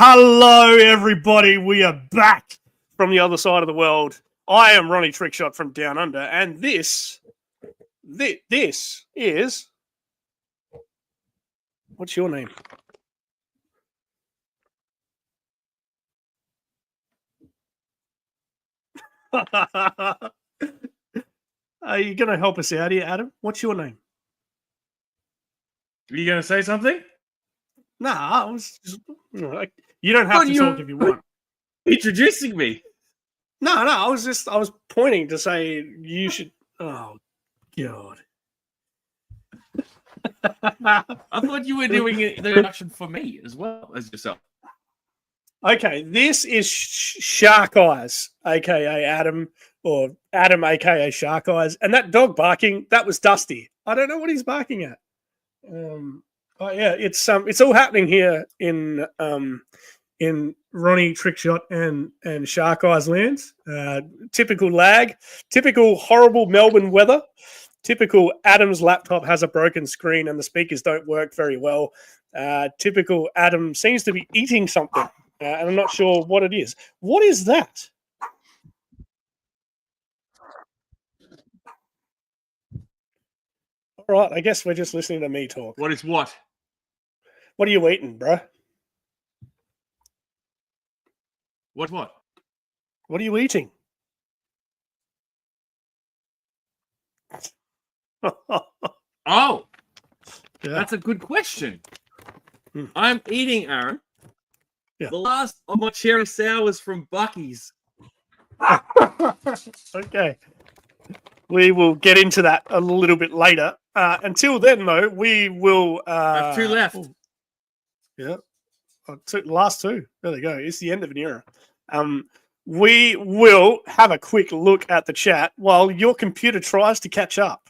Hello, everybody. We are back from the other side of the world. I am Ronnie Trickshot from Down Under, and this is... What's your name? Are you going to help us out here, Adam? What's your name? Are you going to say something? Nah, I was just... You don't have to talk if you want. Introducing me. No, I was pointing to say you should... Oh, God. I thought you were doing the introduction for me as well as yourself. Okay, this is Shark Eyes, a.k.a. Adam, or Adam, a.k.a. Shark Eyes. And that dog barking, that was Dusty. I don't know what he's barking at. But yeah, it's all happening here in Ronnie Trickshot and Shark Eyes lands. Typical lag, typical horrible Melbourne weather, typical Adam's laptop has a broken screen and the speakers don't work very well. Typical Adam seems to be eating something, and I'm not sure what it is. What is that? All right, I guess we're just listening to me talk. What is what? What are you eating, bro? What? What are you eating? Oh, yeah. That's a good question. I'm eating, Aaron, the last of my cherry sours from Bucky's. Okay. We will get into that a little bit later. Until then, though, we will... I have two left. Yeah. Last two. There they go. It's the end of an era. We will have a quick look at the chat while your computer tries to catch up.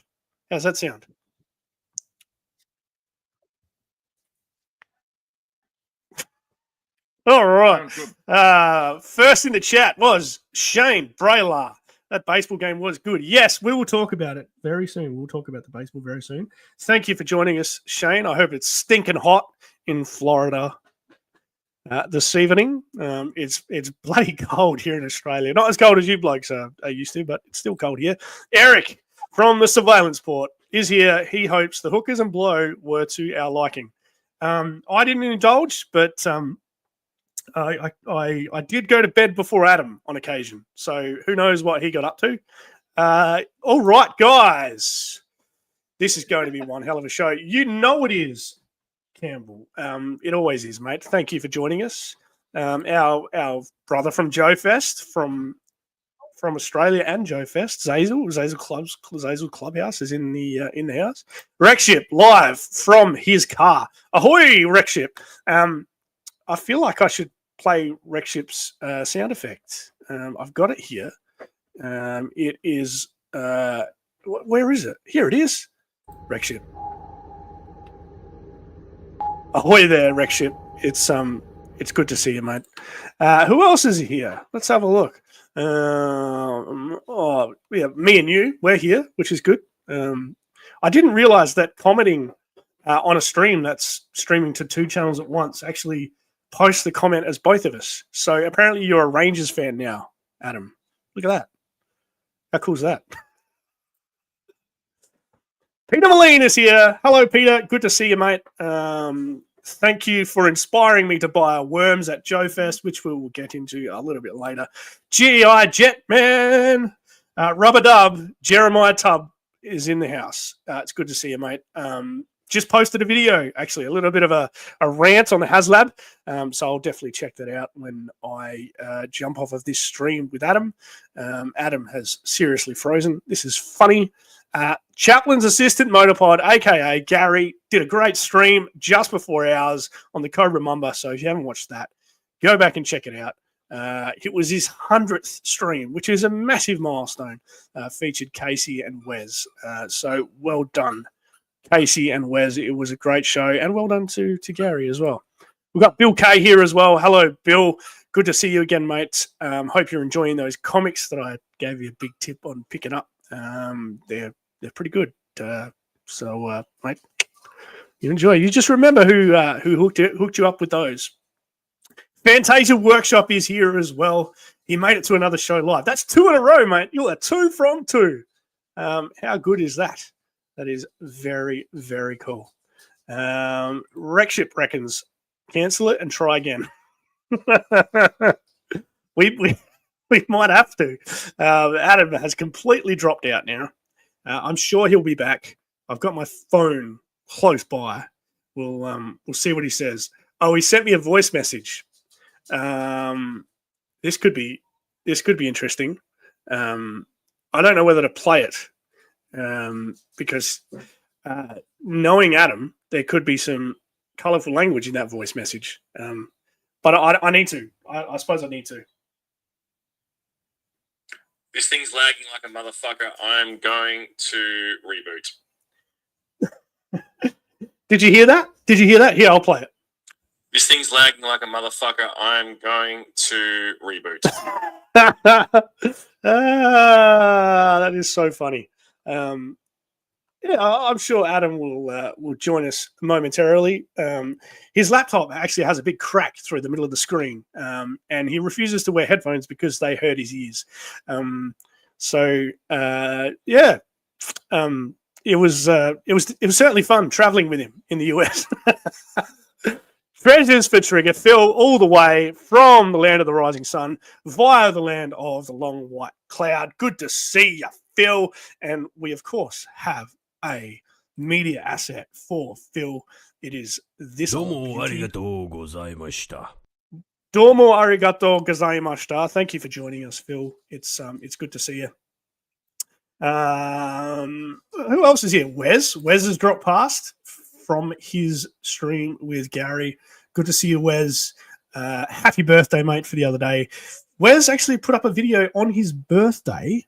How's that sound? All right. First in the chat was Shane Braylar. That baseball game was good. Yes, we will talk about it very soon. We'll talk about the baseball very soon. Thank you for joining us, Shane. I hope it's stinking hot in Florida this evening. It's bloody cold here in Australia. Not as cold as you blokes are used to, but it's still cold here. Eric from the Surveillance Port is here. He hopes the hookers and blow were to our liking. I didn't indulge, but I did go to bed before Adam on occasion, so who knows what he got up to. All right, guys. This is going to be one hell of a show. You know it is, Campbell. It always is, mate. Thank you for joining us. Our brother from JoeFest, from Australia and JoeFest, Zazel Clubhouse is in the house. Wreckship live from his car. Ahoy, Wreckship. I feel like I should play Wreckship's sound effect. I've got it here. It is... where is it? Here it is. Wreckship. Ahoy there, Wreckship. It's good to see you, mate. Who else is here? Let's have a look. Me and you, we're here, which is good. I didn't realize that commenting on a stream that's streaming to two channels at once actually posts the comment as both of us. So apparently you're a Rangers fan now, Adam. Look at that. How cool is that? Peter Moline is here. Hello, Peter. Good to see you, mate. Thank you for inspiring me to buy a Worms at JoeFest, which we will get into a little bit later. GI Jetman, Rubber Dub, Jeremiah Tubb is in the house. It's good to see you, mate. Just posted a video, actually, a little bit of a rant on the HasLab. So I'll definitely check that out when I jump off of this stream with Adam. Adam has seriously frozen. This is funny. Chaplin's assistant Motorpod, a.k.a. Gary, did a great stream just before ours on the Cobra Mamba. So if you haven't watched that, go back and check it out. It was his 100th stream, which is a massive milestone. Featured Casey and Wes. So well done, Casey and Wes. It was a great show, and well done to Gary as well. We've got Bill K here as well. Hello, Bill. Good to see you again, mate. Hope you're enjoying those comics that I gave you a big tip on picking up. They're pretty good. So, mate, you enjoy. You just remember who hooked you up with those. Fantasia Workshop is here as well. He made it to another show live. That's 2 in a row, mate. You're 2 from 2. How good is that? That is very, very cool. Wreckship reckons cancel it and try again. we might have to. Adam has completely dropped out now. I'm sure he'll be back. I've got my phone close by. We'll see what he says. Oh, he sent me a voice message. This could be interesting. I don't know whether to play it because knowing Adam, there could be some colourful language in that voice message. But I need to. I suppose I need to. This thing's lagging like a motherfucker. I'm going to reboot. Did you hear that? Here, I'll play it. This thing's lagging like a motherfucker. I'm going to reboot. That is so funny. Yeah, I'm sure Adam will join us momentarily. His laptop actually has a big crack through the middle of the screen, and he refuses to wear headphones because they hurt his ears. It was certainly fun traveling with him in the US. Treasures for Trigger, Phil, all the way from the land of the rising sun via the land of the long white cloud. Good to see you, Phil. And we, of course, have a media asset for Phil. It is this. Domo arigatou gozaimashita. Domo arigatou gozaimashita. Thank you for joining us, Phil. It's good to see you. Who else is here? Wes has dropped past from his stream with Gary. Good to see you, Wes. Happy birthday, mate, for the other day. Wes actually put up a video on his birthday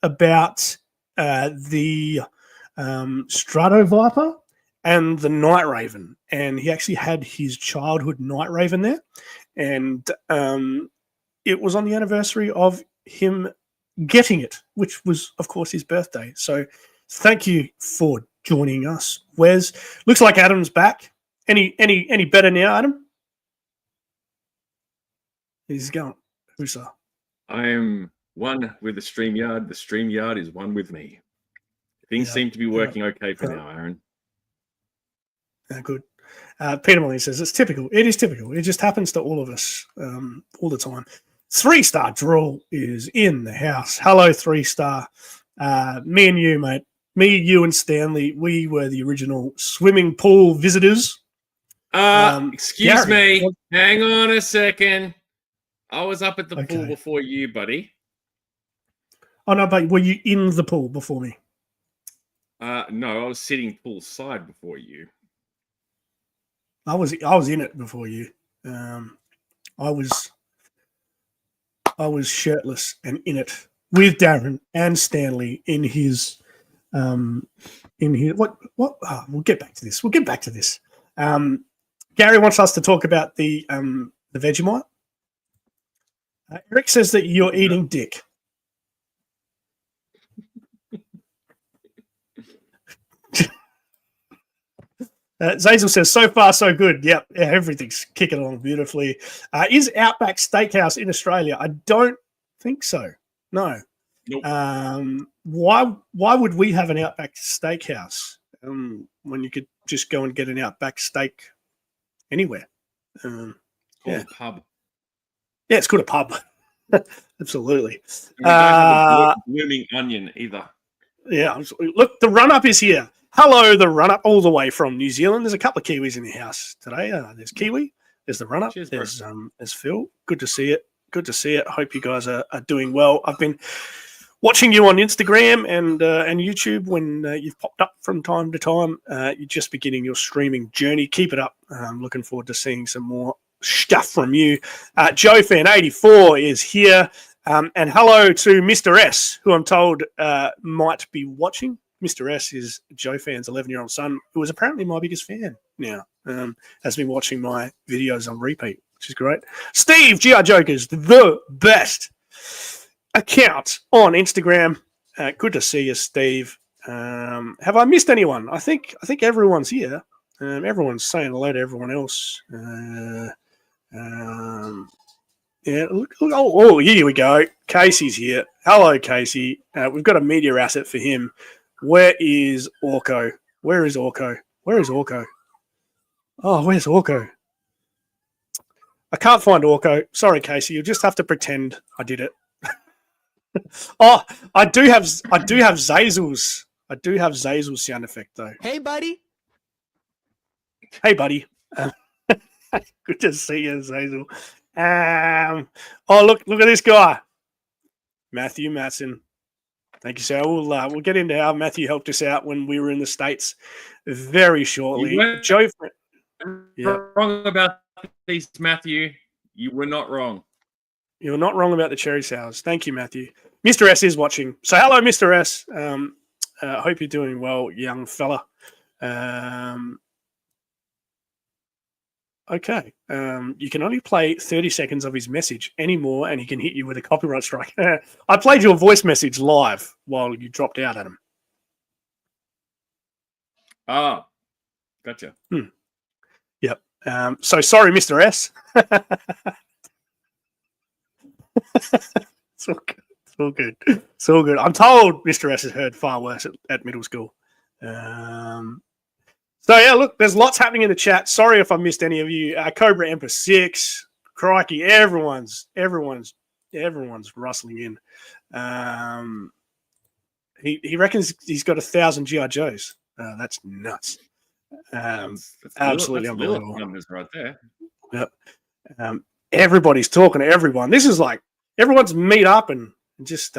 about the Strato Viper and the Night Raven. And he actually had his childhood Night Raven there. And it was on the anniversary of him getting it, which was, of course, his birthday. So thank you for joining us, Wes. Looks like Adam's back. Any better now, Adam? He's going. Who's that? I am one with the StreamYard. The StreamYard is one with me. Things seem to be working okay for now, Aaron. Good. Peter Molly says it's typical. It is typical. It just happens to all of us all the time. 3-star draw is in the house. Hello, 3-star. Me and you, mate. Me, you, and Stanley. We were the original swimming pool visitors. Excuse me. Hang on a second. I was up at the pool before you, buddy. Oh no, but were you in the pool before me? No, I was sitting poolside before you. I was in it before you. I was shirtless and in it with Darren and Stanley in his what we'll get back to this. Gary wants us to talk about the Vegemite. Eric says that you're eating dick. Zazel says, so far, so good. Yep, everything's kicking along beautifully. Is Outback Steakhouse in Australia? I don't think so. No. Nope. Why would we have an Outback Steakhouse when you could just go and get an Outback steak anywhere? A pub. Yeah, it's called a pub. Absolutely. We don't have a blooming onion either. Yeah. Look, the run-up is here. Hello, the run-up all the way from New Zealand. There's a couple of Kiwis in the house today. There's Kiwi. There's the run-up. Cheers, there's Phil. Good to see it. Hope you guys are doing well. I've been watching you on Instagram and YouTube when you've popped up from time to time. You're just beginning your streaming journey. Keep it up. I'm looking forward to seeing some more stuff from you. JoeFan84 is here. And hello to Mr. S, who I'm told might be watching. Mr. S is JoeFan's 11-year-old son, who is apparently my biggest fan now. Has been watching my videos on repeat, which is great. Steve, GR Jokers, the best account on Instagram. Good to see you, Steve. Have I missed anyone? I think everyone's here. Everyone's saying hello to everyone else. Yeah, oh, here we go. Casey's here. Hello, Casey. We've got a media asset for him. Where is Orko? Where is Orko? Where is Orko? Oh, where's Orko? I can't find Orko. Sorry, Casey. You'll just have to pretend I did it. Oh, I do have Zazel's. I do have Zazel's sound effect though. Hey, buddy. Hey, buddy. Good to see you, Zazel. Oh, look at this guy, Matthew Matson. Thank you, sir. We'll get into how Matthew helped us out when we were in the States very shortly. Joe, wrong about these, Matthew. You were not wrong. You're not wrong about the cherry sours. Thank you, Matthew. Mr. S is watching. So hello, Mr. S. Hope you're doing well, young fella. Okay. You can only play 30 seconds of his message anymore, and he can hit you with a copyright strike. I played your voice message live while you dropped out at him. Ah, gotcha. Yep. So sorry, Mr. S. It's all good. It's all good. It's all good. I'm told Mr. S has heard far worse at middle school. So yeah, look, there's lots happening in the chat. Sorry if I missed any of you. Cobra Emperor 6, crikey, everyone's rustling in. He reckons he's got 1,000 GI Joes. That's nuts. That's Absolutely unbelievable. Numbers right there. Yep. Everybody's talking to everyone. This is like everyone's meet up and just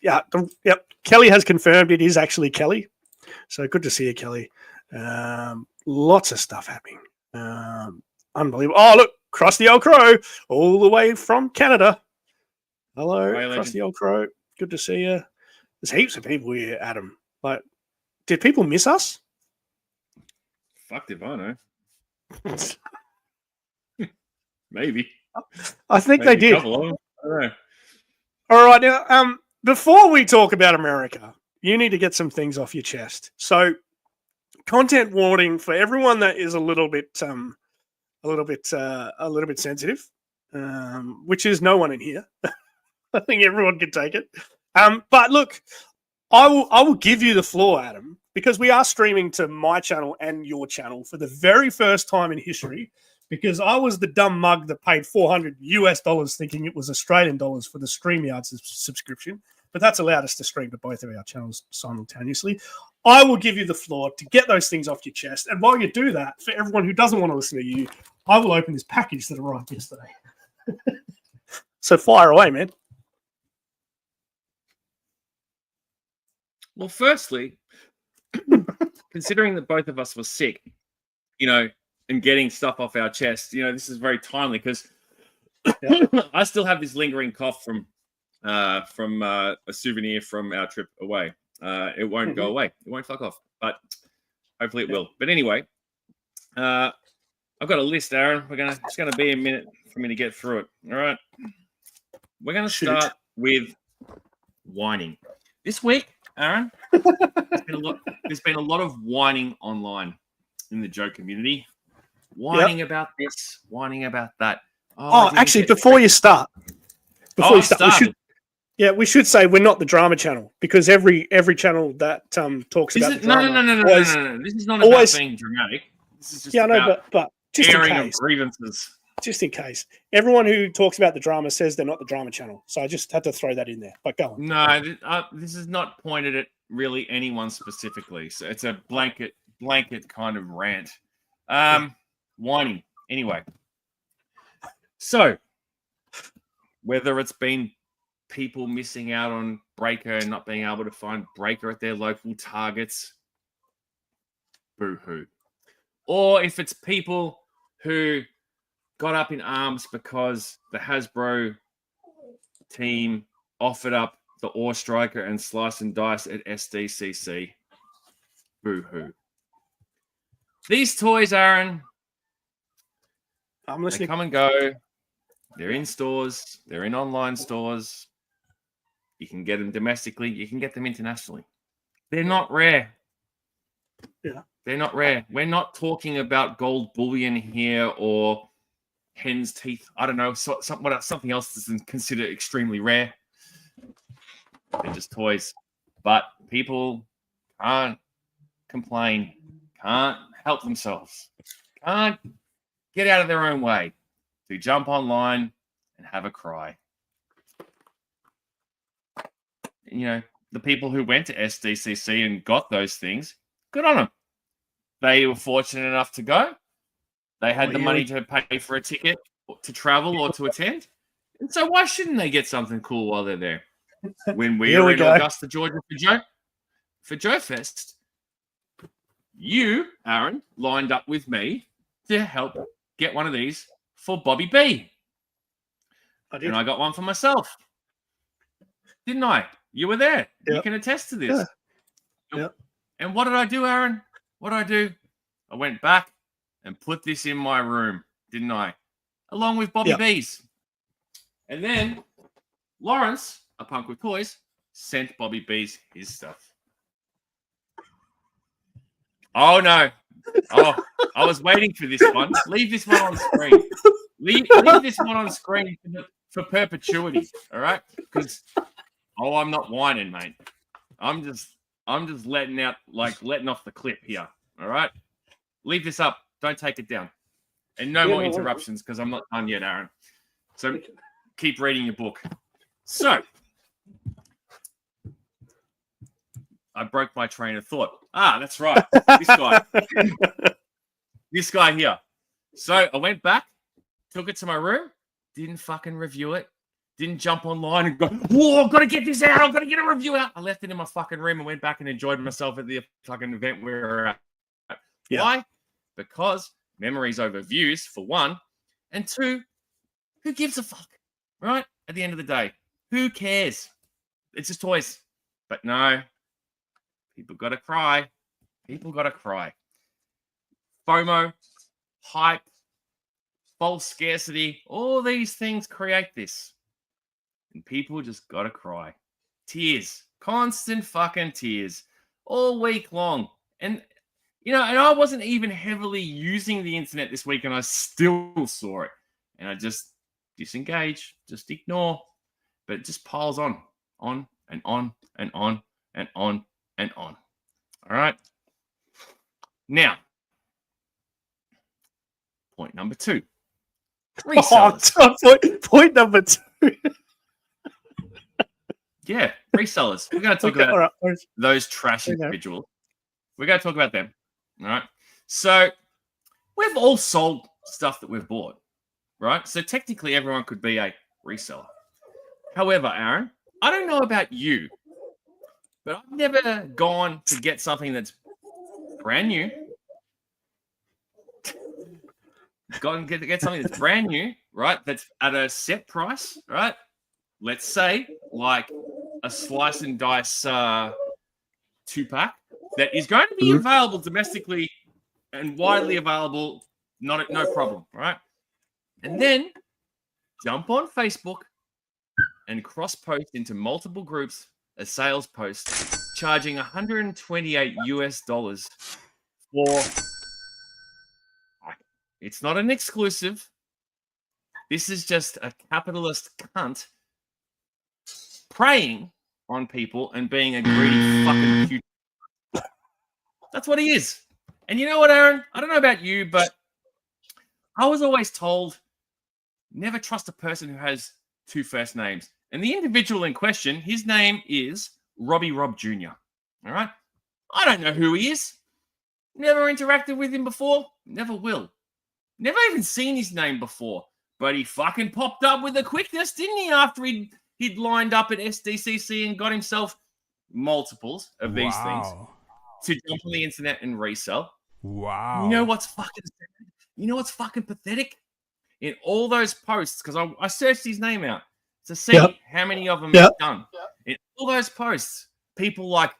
yeah. Yep. Kelly has confirmed it is actually Kelly. So good to see you, Kelly. Lots of stuff happening. Unbelievable. Oh, look, Krusty Old Crow, all the way from Canada. Hello, Krusty Old Crow. Good to see you. There's heaps of people here, Adam. Like, did people miss us? Fuck if I know. Maybe. I think they did. I don't know. All right, now, before we talk about America, you need to get some things off your chest. So, content warning for everyone that is a little bit sensitive, which is no one in here. I think everyone can take it. But look, I will give you the floor, Adam, because we are streaming to my channel and your channel for the very first time in history. Because I was the dumb mug that paid $400 thinking it was Australian dollars for the StreamYard subscription. But that's allowed us to stream to both of our channels simultaneously. I will give you the floor to get those things off your chest. And while you do that, for everyone who doesn't want to listen to you, I will open this package that arrived yesterday. So fire away, man. Well, firstly, considering that both of us were sick, and getting stuff off our chest, this is very timely because I still have this lingering cough from a souvenir from our trip away. It won't go away. It won't fuck off, but hopefully it will. But anyway, I've got a list, Aaron. It's gonna be a minute for me to get through it. All right. We're gonna start with whining. This week, Aaron, there's been a lot of whining online in the Joe community. Whining about this, whining about that. Actually, before you start, we should say we're not the drama channel because every channel that talks about drama. No. This is not about being dramatic. This is just but just in case, grievances. Just in case, everyone who talks about the drama says they're not the drama channel. So I just had to throw that in there. But go on. No, this is not pointed at really anyone specifically. So it's a blanket kind of rant. Whining. Anyway. So, whether it's been people missing out on Breaker and not being able to find Breaker at their local targets, boo-hoo. Or if it's people who got up in arms because the Hasbro team offered up the Ore Striker and Slice and Dice at SDCC, boo-hoo. These toys, Aaron, I'm listening. They come and go. They're in stores. They're in online stores. You can get them domestically. You can get them internationally. They're not rare. Yeah. They're not rare. We're not talking about gold bullion here or hen's teeth. I don't know, something else that's considered extremely rare. They're just toys. But people can't complain, can't help themselves, can't get out of their own way to jump online and have a cry. You know, the people who went to SDCC and got those things, good on them. They were fortunate enough to go. They had the money to pay for a ticket to travel or to attend. And so why shouldn't they get something cool while they're there? When we were in Augusta, Georgia for JoeFest, you, Aaron, lined up with me to help get one of these for Bobby B. I did. And I got one for myself. Didn't I? You were there. Yep. You can attest to this. Yeah. Yep. And what did I do, Aaron? What did I do? I went back and put this in my room, didn't I? Along with Bobby B's. And then Lawrence, a punk with toys, sent Bobby B's his stuff. Oh, no. Oh, I was waiting for this one. Leave this one on screen. Leave this one on screen for perpetuity, all right? Because, I'm not whining, mate. I'm just letting off the clip here, all right? Leave this up. Don't take it down. And no more interruptions because I'm not done yet, Aaron. So keep reading your book. So I broke my train of thought. That's right. This guy. This guy here. So I went back, took it to my room, didn't fucking review it, didn't jump online and go, whoa, I've got to get this out. I've got to get a review out. I left it in my fucking room and went back and enjoyed myself at the fucking event we were at. Yeah. Why? Because memories over views, for one, and two, who gives a fuck, right? At the end of the day, who cares? It's just toys. But no, people got to cry. People got to cry. FOMO, hype, false scarcity, all these things create this. And people just got to cry. Tears, constant fucking tears, all week long. And, you know, and I wasn't even heavily using the internet this week and I still saw it. And I just disengage, just ignore. But it just piles on and on and on and on and on. All right. Now, point number 2. Resellers. Point number 2. Yeah, resellers. We're going to talk about those trash individuals. We're going to talk about them. All right. So we've all sold stuff that we've bought, right? So technically everyone could be a reseller. However, Aaron, I don't know about you, but I've never gone to get something that's brand new. Gone to get something that's brand new, right? That's at a set price, right? Let's say like a slice and dice 2-pack that is going to be available domestically and widely available, no problem, right? And then jump on Facebook and cross-post into multiple groups a sales post charging $128 for. It's not an exclusive. This is just a capitalist cunt preying on people and being a greedy fucking cute. That's what he is. And you know what, Aaron? I don't know about you, but I was always told never trust a person who has 2 first names. And the individual in question, his name is Robbie Rob Jr. All right? I don't know who he is. Never interacted with him before. Never will. Never even seen his name before. But he fucking popped up with a quickness, didn't he? After he'd lined up at SDCC and got himself multiples of these things to jump on the internet and resell. Wow. You know what's fucking sad? You know what's fucking pathetic? In all those posts, because I searched his name out to see how many of them he's done. In all those posts, people like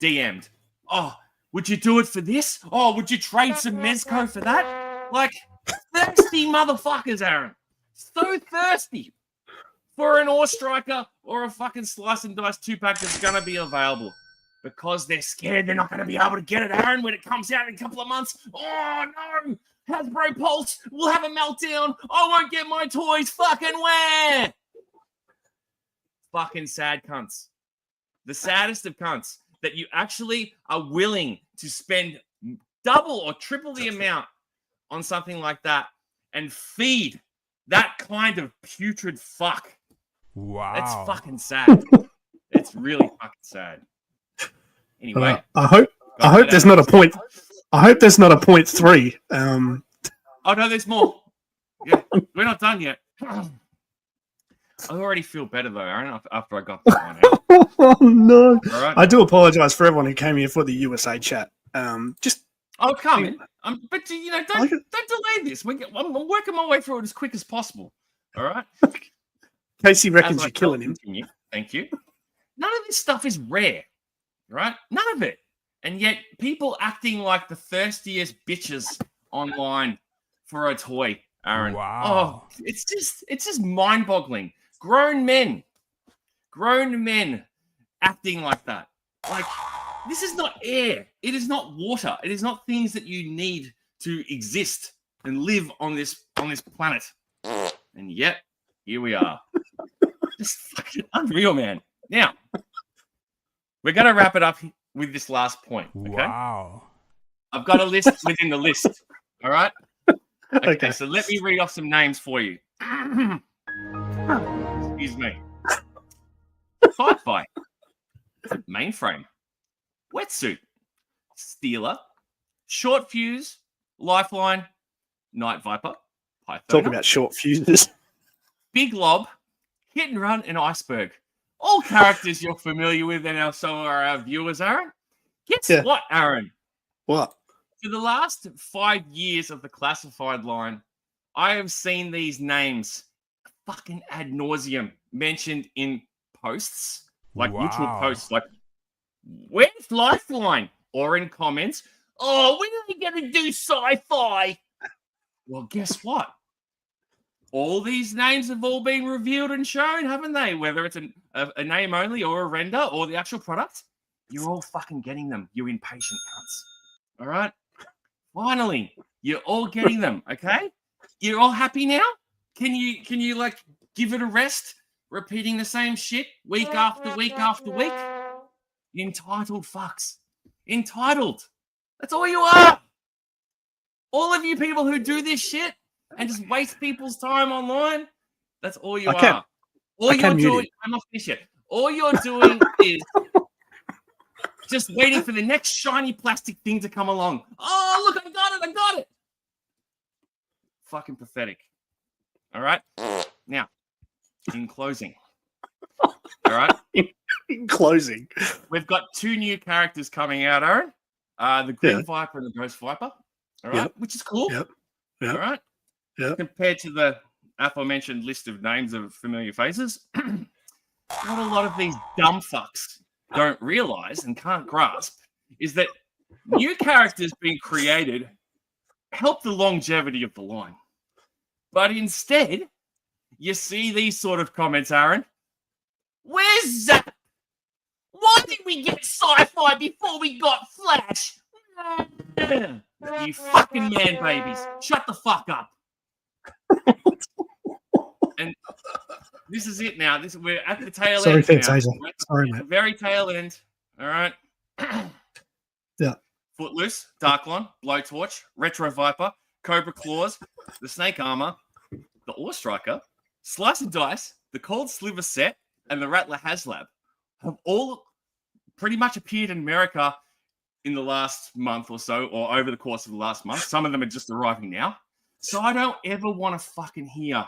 DM'd, oh, would you do it for this? Oh, would you trade some Mezco for that? Like, thirsty motherfuckers, Aaron. So thirsty for an Ore Striker or a fucking slice and dice 2-pack that's going to be available. Because they're scared they're not going to be able to get it, Aaron, when it comes out in a couple of months. Oh, no. Hasbro Pulse will have a meltdown. I won't get my toys. Fucking where? Fucking sad cunts. The saddest of cunts that you actually are willing to spend double or triple the amount on something like that and feed that kind of putrid fuck. Wow. That's fucking sad. It's really fucking sad. Anyway, I hope there's not a point. I hope there's not a point 3. Oh no, there's more. Yeah, we're not done yet. I already feel better though, Aaron, after I got that one out. Oh no! All right. I do apologise for everyone who came here for the USA chat. I'll come in. But don't delay this. I'm working my way through it as quick as possible. All right. Casey reckons you're killing him. Continue. Thank you. None of this stuff is rare, right? None of it. And yet people acting like the thirstiest bitches online for a toy, Aaron. Wow. Oh, it's just mind-boggling. Grown men acting like that. Like, this is not air. It is not water. It is not things that you need to exist and live on this planet. And yet, here we are. Just fucking unreal, man. Now, we're going to wrap it up with this last point. Okay? Wow. I've got a list within the list. All right? Okay. So let me read off some names for you. Excuse me. Sci-fi. Mainframe. Wetsuit. Stealer. Short Fuse. Lifeline. Night Viper. Python. Talk about short fuses. Big Lob. Hit and Run, and Iceberg. All characters you're familiar with, and so are our viewers, Aaron. Guess what, Aaron? What? For the last 5 years of the classified line, I have seen these names fucking ad nauseum mentioned in posts, like literal posts, like, where's Lifeline? Or in comments, oh, when are we going to do sci-fi? Well, guess what? All these names have all been revealed and shown, haven't they? Whether it's a name only or a render or the actual product, you're all fucking getting them, you impatient cunts. All right? Finally, you're all getting them, okay? You're all happy now? Can you like give it a rest? Repeating the same shit week after week after week? Entitled fucks. Entitled. That's all you are. All of you people who do this shit and just waste people's time online, that's all you are. All you're doing, I'm not finished yet. All you're doing is just waiting for the next shiny plastic thing to come along. Oh, look, I got it. Fucking pathetic. All right? Now, in closing. All right? In closing. We've got 2 new characters coming out, Aaron. The Green Viper and the Ghost Viper. All right? Which is cool. Yep. All right? Compared to the aforementioned list of names of familiar faces, what a lot of these dumb fucks don't realize and can't grasp is that new characters being created help the longevity of the line. But instead, you see these sort of comments, Aaron. Where's Zap? Why did we get sci-fi before we got Flash? You fucking man babies. Shut the fuck up. And this is it now. We're at the tail end. Sorry, mate. Very tail end. All right. Yeah. Footloose, Darklon, Blowtorch, Retro Viper, Cobra Claws, the Snake Armor, the Ore Striker, Slice and Dice, the Cold Sliver Set, and the Rattler HasLab have all pretty much appeared in America in the last month or so, or over the course of the last month. Some of them are just arriving now. So I don't ever want to fucking hear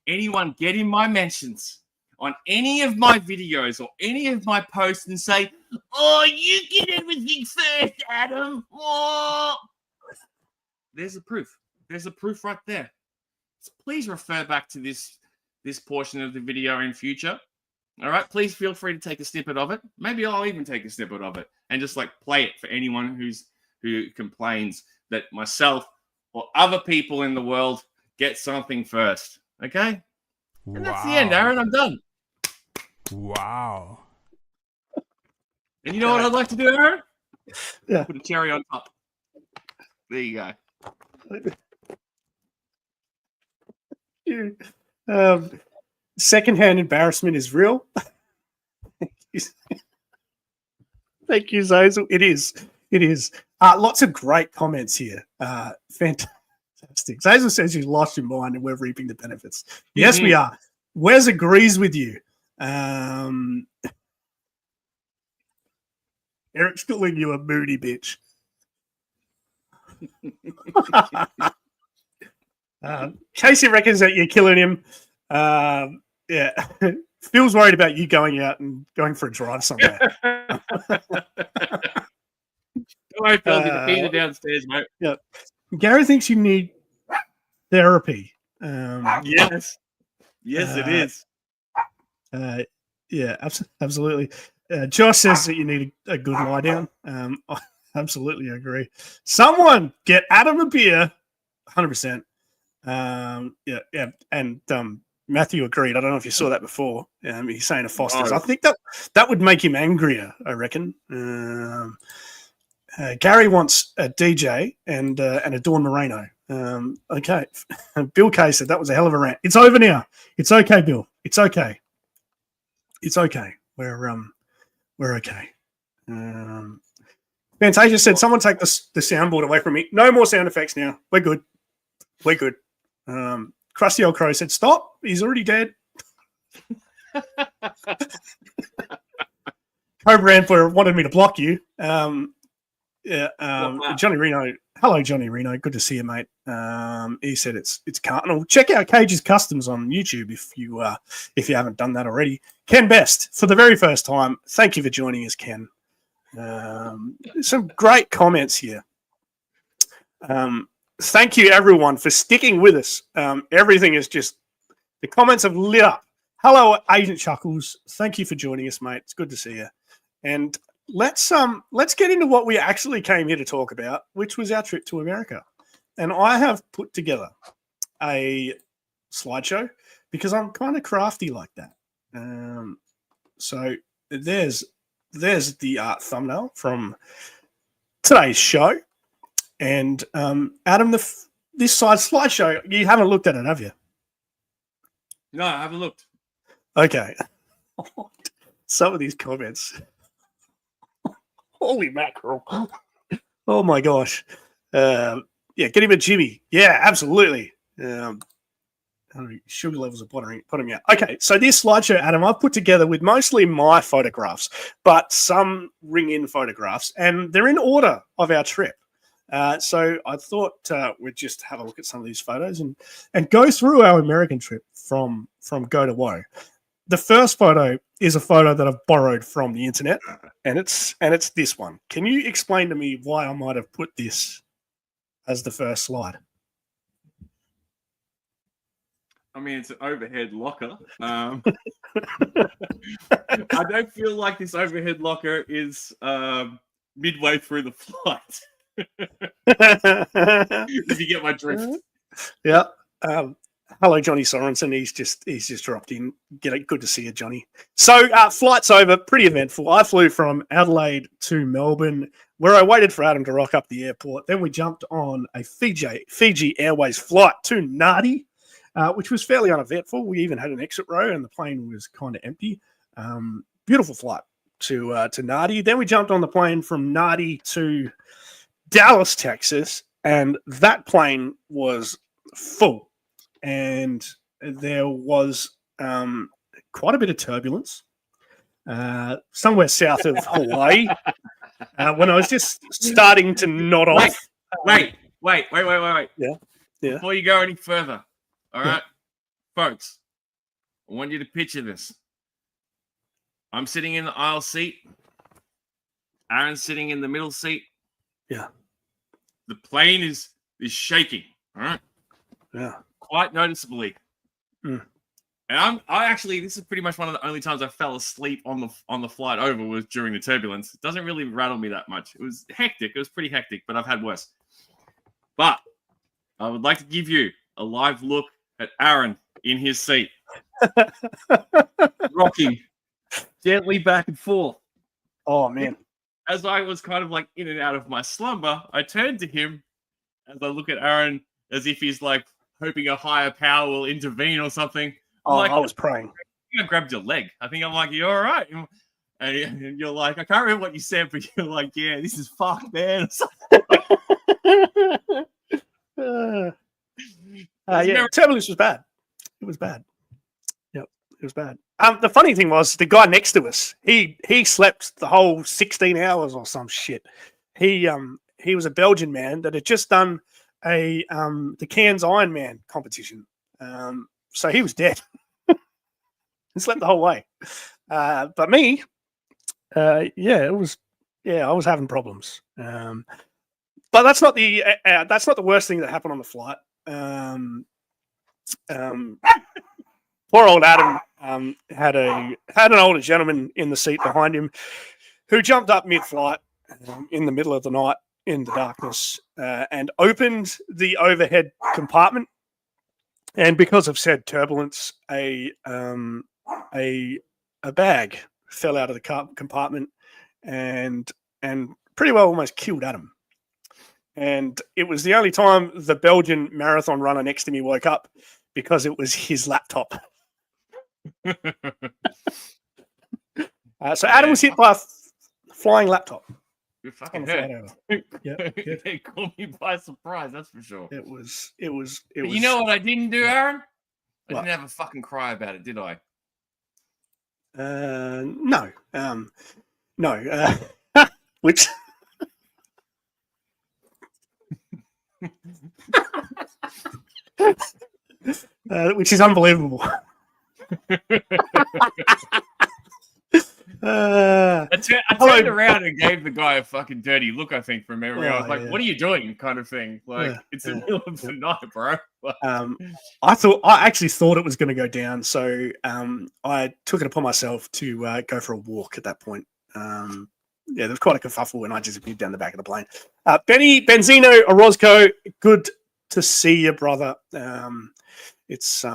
anyone get in my mentions on any of my videos or any of my posts and say, oh, you get everything first, Adam. Oh. There's a proof. There's a proof right there. So please refer back to this portion of the video in future. All right, please feel free to take a snippet of it. Maybe I'll even take a snippet of it and just like play it for anyone who complains that myself or other people in the world get something first. Okay? And that's the end, Aaron. I'm done. Wow. And you know what I'd like to do, Aaron? Yeah. Put a cherry on top. There you go. you. Secondhand embarrassment is real. Thank you, Zazel. It is. It is. Lots of great comments here. Fantastic. Zazel says you lost your mind and we're reaping the benefits. Yes, we are. Wes agrees with you. Eric's calling you a moody bitch. Casey reckons that you're killing him. Yeah. Phil's worried about you going out and going for a drive somewhere. I felt the pizza downstairs, mate. Yeah. Gary thinks you need therapy. Yes. Yes, it is. Yeah, absolutely. Josh says that you need a good lie down. I absolutely agree. Someone get Adam a beer. 100%. Yeah. And Matthew agreed. I don't know if you saw that before. He's saying a Foster's. I think that would make him angrier, I reckon. Gary wants a DJ and a Dawn Moreno. Okay. Bill Kay said that was a hell of a rant. It's over now. It's okay, Bill. It's okay. It's okay. We're okay. Fantasia said, someone take the soundboard away from me. No more sound effects now. We're good. We're good. Krusty Old Crow said, stop. He's already dead. Cobra Amper wanted me to block you. Johnny Reno. Hello, Johnny Reno. Good to see you, mate. He said it's Cardinal. Check out Cage's Customs on YouTube if you haven't done that already. Ken Best, for the very first time. Thank you for joining us, Ken. Some great comments here. Thank you, everyone, for sticking with us. Everything is just the comments have lit up. Hello, Agent Chuckles. Thank you for joining us, mate. It's good to see you. And let's get into what we actually came here to talk about, which was our trip to America. And I have put together a slideshow because I'm kind of crafty like that. So there's the thumbnail from today's show. And Adam, this side slideshow, you haven't looked at it, have you? No, I haven't looked. Okay. Some of these comments. Holy mackerel. Oh my gosh. Yeah, get him a Jimmy. Yeah, absolutely. Sugar levels are bottoming out. Okay, so this slideshow, Adam, I've put together with mostly my photographs, but some ring-in photographs, and they're in order of our trip. So I thought we'd just have a look at some of these photos and go through our American trip from go to woe. The first photo is a photo that I've borrowed from the internet, and it's this one. Can you explain to me why I might have put this as the first slide? I mean, it's an overhead locker. I don't feel like this overhead locker is midway through the flight. If you get my drift. Yeah. Hello, Johnny Sorensen. He's just dropped in. Good to see you, Johnny. So flight's over, pretty eventful. I flew from Adelaide to Melbourne, where I waited for Adam to rock up the airport. Then we jumped on a Fiji Airways flight to Nadi, which was fairly uneventful. We even had an exit row, and the plane was kind of empty. Beautiful flight to Nadi. Then we jumped on the plane from Nadi to Dallas, Texas, and that plane was full. And there was quite a bit of turbulence somewhere south of Hawaii when I was just starting to nod off. Wait. Yeah. Before you go any further, all right, folks, I want you to picture this. I'm sitting in the aisle seat. Aaron's sitting in the middle seat. Yeah. The plane is shaking, all right? Yeah. Quite noticeably. Mm. And I actually, this is pretty much one of the only times I fell asleep on the flight over was during the turbulence. It doesn't really rattle me that much. It was hectic. It was pretty hectic, but I've had worse. But I would like to give you a live look at Aaron in his seat. Rocking gently back and forth. Oh, man. As I was kind of like in and out of my slumber, I turned to him as I look at Aaron as if he's like hoping a higher power will intervene or something. Oh, Like, I was praying. I grabbed your leg. I think I'm like, you all right? And you're like, I can't remember what you said, but you're like, yeah, this is fucked, man. Turbulence was bad. It was bad. Yep, it was bad. The funny thing was the guy next to us. He slept the whole 16 hours or some shit. He was a Belgian man that had just done the Cairns Ironman competition. So he was dead. He slept the whole way. But me, I was having problems. But that's not the worst thing that happened on the flight. Poor old Adam had an older gentleman in the seat behind him who jumped up mid-flight in the middle of the night in the darkness and opened the overhead compartment. And because of said turbulence, a bag fell out of the compartment and pretty well almost killed Adam. And it was the only time the Belgian marathon runner next to me woke up because it was his laptop. So Adam was hit by a flying laptop. You're fucking hurt. Yeah. It caught me by surprise, that's for sure. It was. But you know what I didn't do, Aaron? I What? didn't have a fucking cry about it, did I? No. No. Which. Which is unbelievable. I turned around and gave the guy a fucking dirty look, I think, from memory. I was like, what are you doing? Kind of thing. Like, it's the middle of the night, bro. I actually thought it was going to go down. So I took it upon myself to go for a walk at that point. There was quite a kerfuffle and I just appeared down the back of the plane. Benny, Benzino, Orozco, good to see you, brother. It's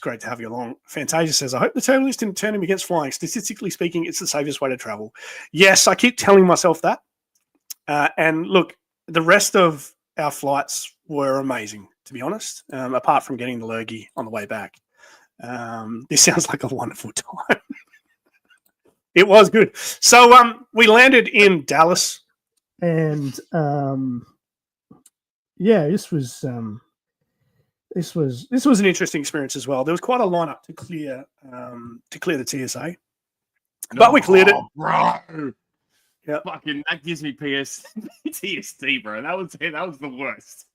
great to have you along. Fantasia says, I hope the turbulence didn't turn him against flying. Statistically speaking, it's the safest way to travel. Yes, I keep telling myself that. And look, the rest of our flights were amazing, to be honest, apart from getting the lurgy on the way back. This sounds like a wonderful time. It was good. So we landed in Dallas and this was an interesting experience as well. There was quite a lineup to clear the TSA, but we cleared it, bro. Yeah, fucking that gives me PTSD, bro. That was the worst.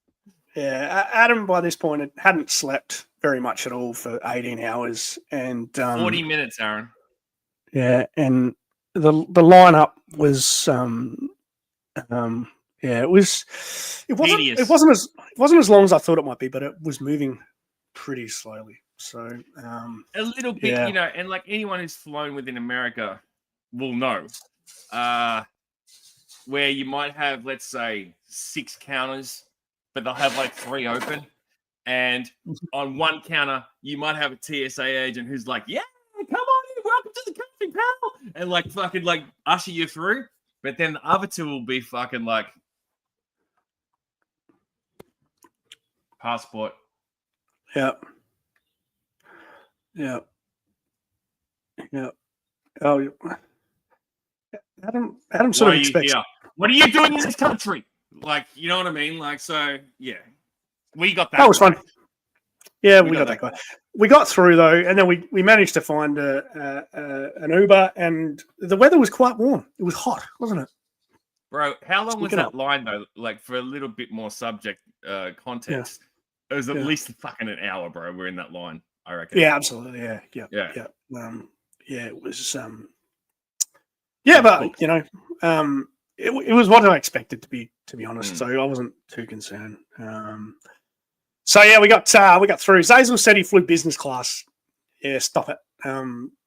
Yeah, Adam by this point hadn't slept very much at all for 18 hours and 40 minutes, Aaron. Yeah, and the lineup was it wasn't as long as I thought it might be, but it was moving pretty slowly. So a little bit, you know, and like anyone who's flown within America will know, where you might have, let's say, 6 counters, but they'll have like 3 open, and on one counter you might have a TSA agent who's like, "Yeah, come on in, welcome to the country, pal," and like fucking like usher you through. But then the other 2 will be fucking like passport. Yeah. Oh, Adam sort of expects. What are you doing in this country? Like, you know what I mean? Like, so yeah, we got that. That was fun. Yeah, we got that guy. We got through though, and then we managed to find an Uber, and the weather was quite warm. It was hot, wasn't it? Bro, how long was that line though? Like, for a little bit more subject context, it was at least fucking an hour, bro. We're in that line, I reckon. Yeah, absolutely. Yeah. It was. But you know, it was what I expected to be honest. So I wasn't too concerned. So yeah, we got through. Zazel said he flew business class. Yeah, stop it.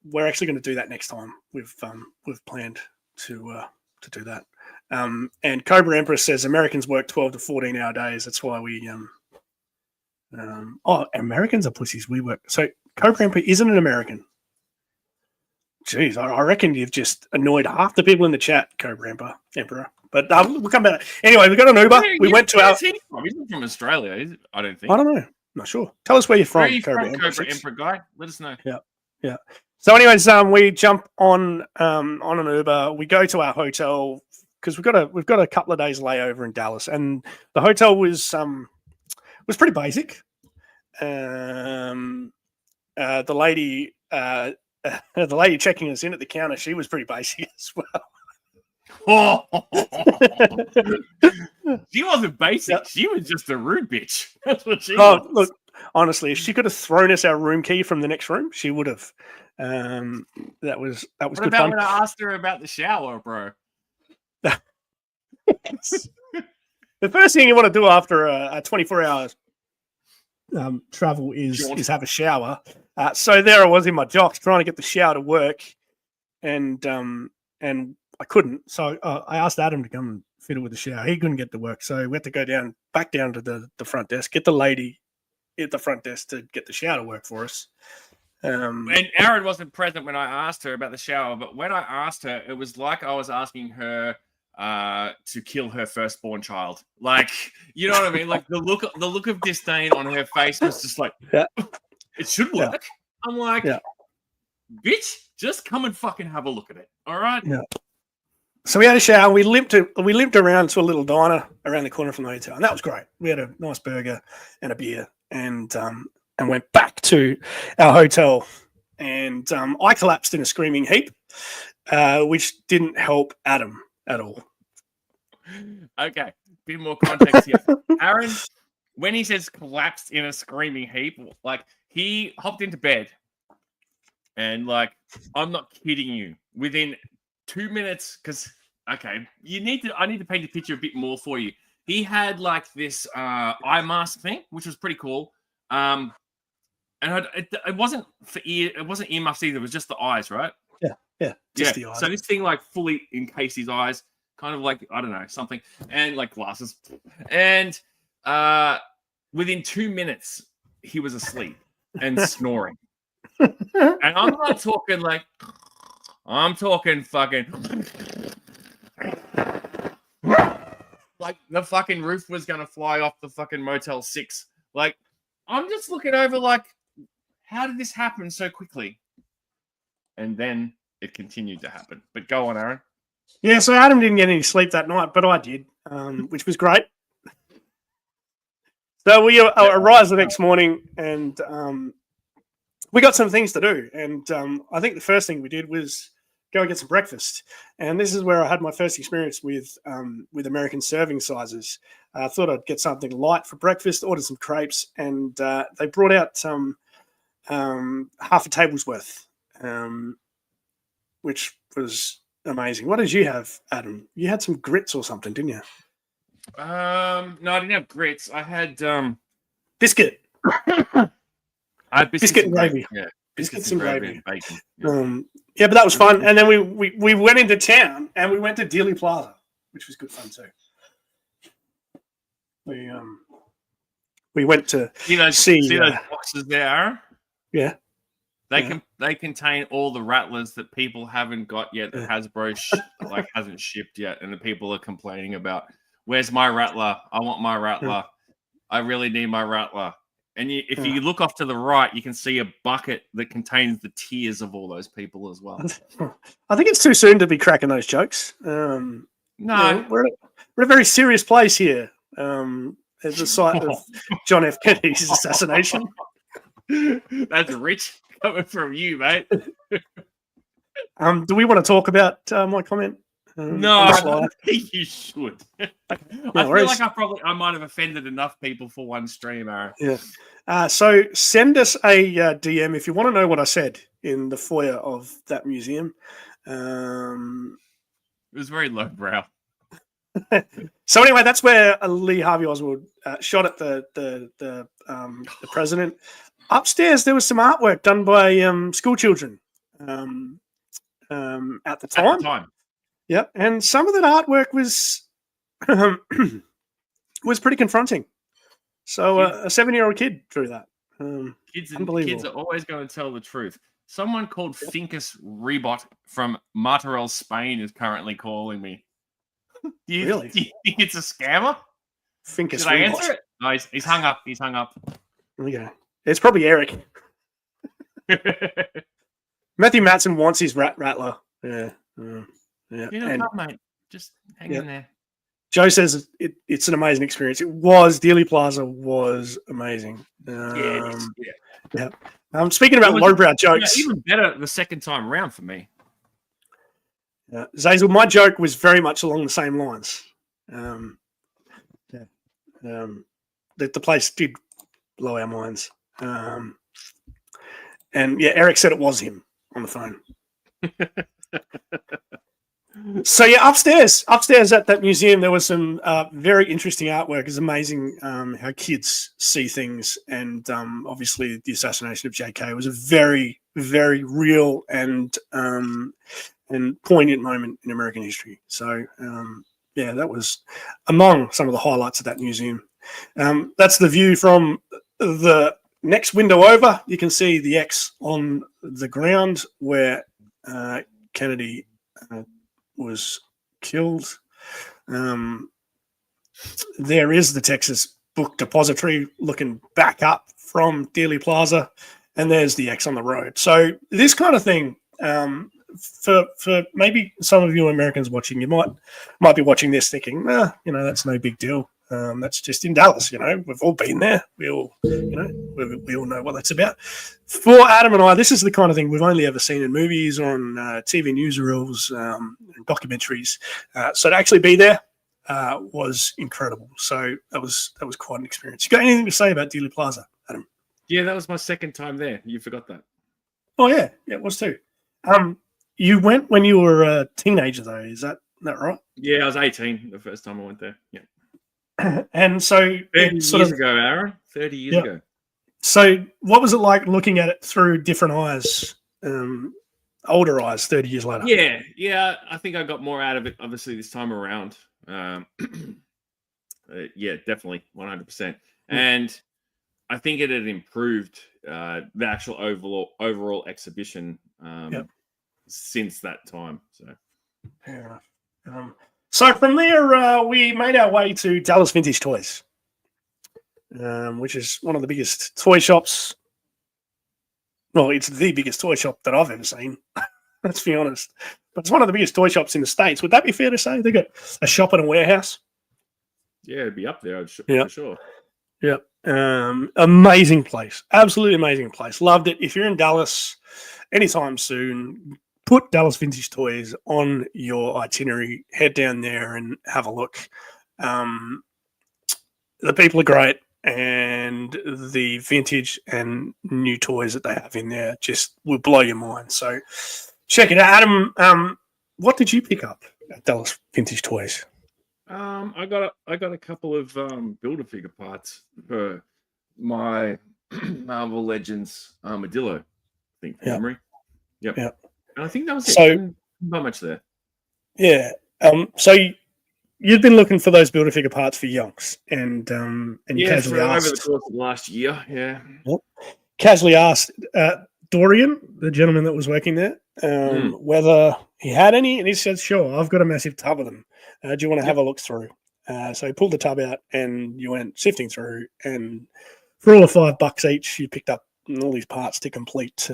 We're actually going to do that next time. We've planned to do that. And Cobra Empress says Americans work 12 to 14 hour days. That's why we Americans are pussies. We work. So Cobra Emperor isn't an American. Jeez, I reckon you've just annoyed half the people in the chat, Cobra Emperor. But we'll come back. Anyway, we got an Uber. We went to our. He's from Australia. I don't think. I don't know. not sure. Tell us where you're from. Where are you Cobra from, Emperor Cobra 6. Emperor guy? Let us know. Yeah. So, anyways, we jump on an Uber. We go to our hotel because we've got a couple of days layover in Dallas, and the hotel was pretty basic. The lady checking us in at the counter, she was pretty basic as well. She wasn't basic. Yep. She was just a rude bitch. That's what she was. Look, honestly, if she could have thrown us our room key from the next room, she would have. That was What good about fun. when I asked her about the shower, bro? The first thing you want to do after a 24 hours travel is have a shower. So there I was in my jocks trying to get the shower to work, and I couldn't. So I asked Adam to come and fiddle with the shower. He couldn't get to work, so we had to go back down to the front desk, get the lady at the front desk to get the shower to work for us. And Aaron wasn't present when I asked her about the shower, but when I asked her, it was like I was asking her to kill her firstborn child. Like, you know what I mean? Like the look of disdain on her face was just like, it should work. Yeah. I'm like, bitch, just come and fucking have a look at it. All right. Yeah. So we had a shower. We limped around to a little diner around the corner from the hotel, and that was great. We had a nice burger and a beer, and went back to our hotel. And I collapsed in a screaming heap, which didn't help Adam at all. Okay, bit more context here. Aaron, when he says collapsed in a screaming heap, like he hopped into bed, and like I'm not kidding you, within 2 minutes, because I need to paint a picture a bit more for you. He had like this eye mask thing, which was pretty cool. And it wasn't for ear, it wasn't earmuffs either. It was just the eyes, right? Yeah, just the eyes. So this thing like fully encased his eyes, kind of like I don't know something, and like glasses. And within 2 minutes, he was asleep and snoring. And I'm not talking like, I'm talking fucking like the fucking roof was gonna fly off the fucking Motel 6. Like I'm just looking over like, how did this happen so quickly? And then it continued to happen. But go on, Aaron. Yeah, so Adam didn't get any sleep that night, but I did, which was great. So we arrived the next morning, and we got some things to do. And I think the first thing we did was go and get some breakfast. And this is where I had my first experience with American serving sizes. I thought I'd get something light for breakfast, ordered some crepes, and they brought out some half a table's worth, which was amazing. What did you have, Adam? You had some grits or something, didn't you? No, I didn't have grits. I had biscuit. I had biscuit and gravy. Yeah, biscuits and gravy. And bacon. Yeah, but that was fun. And then we went into town and we went to Dealey Plaza, which was good fun too. We went to see those boxes there, Aaron? Yeah. They contain all the rattlers that people haven't got yet, that Hasbro hasn't shipped yet, and the people are complaining about. Where's my rattler? I want my rattler. I really need my rattler. And if you look off to the right, you can see a bucket that contains the tears of all those people as well. I think it's too soon to be cracking those jokes. No, we're at a very serious place here. At the site of John F. Kennedy's assassination. That's rich coming from you, mate. Do we want to talk about my comment? No, I don't think you should. I feel worries. like I might have offended enough people for one stream, Aaron. Yeah. So send us a DM if you want to know what I said in the foyer of that museum. It was very lowbrow. So anyway, that's where Lee Harvey Oswald shot at the president. Upstairs, there was some artwork done by school children at the time. Yep, and some of that artwork was was pretty confronting. So a 7-year-old kid drew that. Kids are always going to tell the truth. Someone called Finkus Rebot from Martorell, Spain, is currently calling me. Do you think it's a scammer? Finkus Should I answer it? No, he's hung up. He's hung up. Okay. It's probably Eric. Matthew Matson wants his rattler. Yeah. Yeah. You know, And mate. Just hang in there. Joe says it's an amazing experience. It was. Dealey Plaza was amazing. Yeah. Speaking about lowbrow jokes. Even better the second time round for me. Zazel, my joke was very much along the same lines. The place did blow our minds. And yeah, Eric said it was him on the phone. So yeah, upstairs at that museum, there was some very interesting artwork. It's amazing how kids see things, and obviously the assassination of JK was a very, very real and poignant moment in American history. So yeah, that was among some of the highlights of that museum. That's the view from the next window over. You can see the X on the ground where Kennedy was killed. There is the Texas Book Depository looking back up from Dealey Plaza, and there's the X on the road. So this kind of thing, for maybe some of you Americans watching, you might be watching this thinking, that's no big deal. That's just in Dallas, we've all been there. We all know what that's about. For Adam and I, this is the kind of thing we've only ever seen in movies or on TV newsreels and documentaries. So to actually be there was incredible. So that was quite an experience. You got anything to say about Dealey Plaza, Adam? Yeah, that was my second time there. You forgot that. Oh yeah, it was too. You went when you were a teenager, though. Is that right? Yeah, I was 18 the first time I went there. Yeah. And so 30 years ago, Aaron. 30 years ago. So what was it like looking at it through different eyes, older eyes, 30 years later? Yeah. I think I got more out of it, obviously, this time around. Yeah, definitely, 100%. And I think it had improved the actual overall exhibition since that time. So, fair enough. So from there, we made our way to Dallas Vintage Toys, which is one of the biggest toy shops. Well, it's the biggest toy shop that I've ever seen. Let's be honest. But it's one of the biggest toy shops in the States. Would that be fair to say? They got a shop and a warehouse. Yeah, it'd be up there for sure. Yeah. Amazing place. Absolutely amazing place. Loved it. If you're in Dallas anytime soon, put Dallas Vintage Toys on your itinerary. Head down there and have a look. The people are great, and the vintage and new toys that they have in there just will blow your mind. So check it out. Adam, what did you pick up at Dallas Vintage Toys? I got a couple of Build-A-Figure parts for my Marvel Legends Armadillo, I think, from memory. Yep. And I think that was it. So, not much there. Yeah. So you'd been looking for those Build-A-Figure parts for yonks, and you casually asked over the course of last year. Yeah. Casually asked Dorian, the gentleman that was working there, whether he had any, and he said, "Sure, I've got a massive tub of them. Do you want to have a look through?" So he pulled the tub out, and you went sifting through, and for all of $5 each, you picked up all these parts to complete